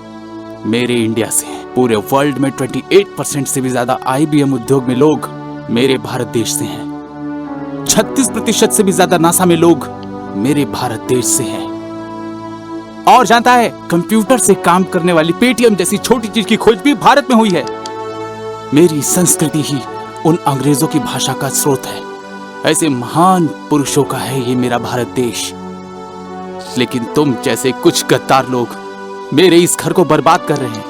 मेरे इंडिया से हैं। पूरे वर्ल्ड में 28% से भी ज्यादा IBM उद्योग में लोग मेरे भारत देश से हैं। 36% से भी ज्यादा नासा में लोग मेरे भारत देश से हैं। और जानता है कंप्यूटर से काम करने वाली पेटीएम जैसी छोटी चीज की खोज भी भारत में हुई है। मेरी संस्कृति ही उन अंग्रेजों की भाषा का स्रोत है। ऐसे महान पुरुषों का है ये मेरा भारत देश। लेकिन तुम जैसे कुछ गद्दार लोग मेरे इस घर को बर्बाद कर रहे हैं।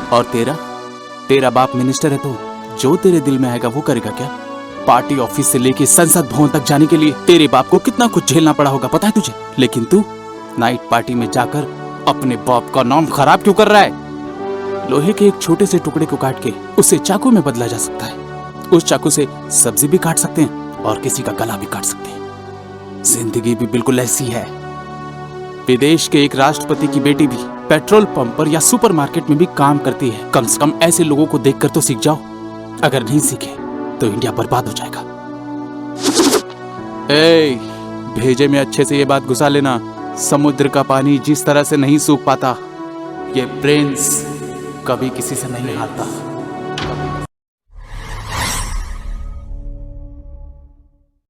और तेरा बाप मिनिस्टर है तो जो तेरे दिल में आएगा वो करेगा क्या? पार्टी ऑफिस से लेके संसद भवन तक जाने के लिए तेरे बाप को कितना कुछ झेलना पड़ा होगा पता है तुझे? लेकिन तू नाइट पार्टी में जाकर अपने बाप का नाम खराब क्यों कर रहा है? लोहे के एक छोटे से टुकड़े को काट के उसे चाकू में बदला जा सकता है। उस चाकू से सब्जी भी काट सकते हैं और किसी का गला भी काट सकते हैं। जिंदगी भी बिल्कुल ऐसी है। विदेश के एक राष्ट्रपति की बेटी भी पेट्रोल पंप पर या सुपरमार्केट में भी काम करती है। कम से कम ऐसे लोगों को देखकर तो सीख जाओ। अगर नहीं सीखे तो इंडिया बर्बाद हो जाएगा। भेजे में अच्छे से ये बात घुसा लेना, समुद्र का पानी जिस तरह से नहीं सूख पाता, ये प्रिंस कभी किसी से नहीं हारता।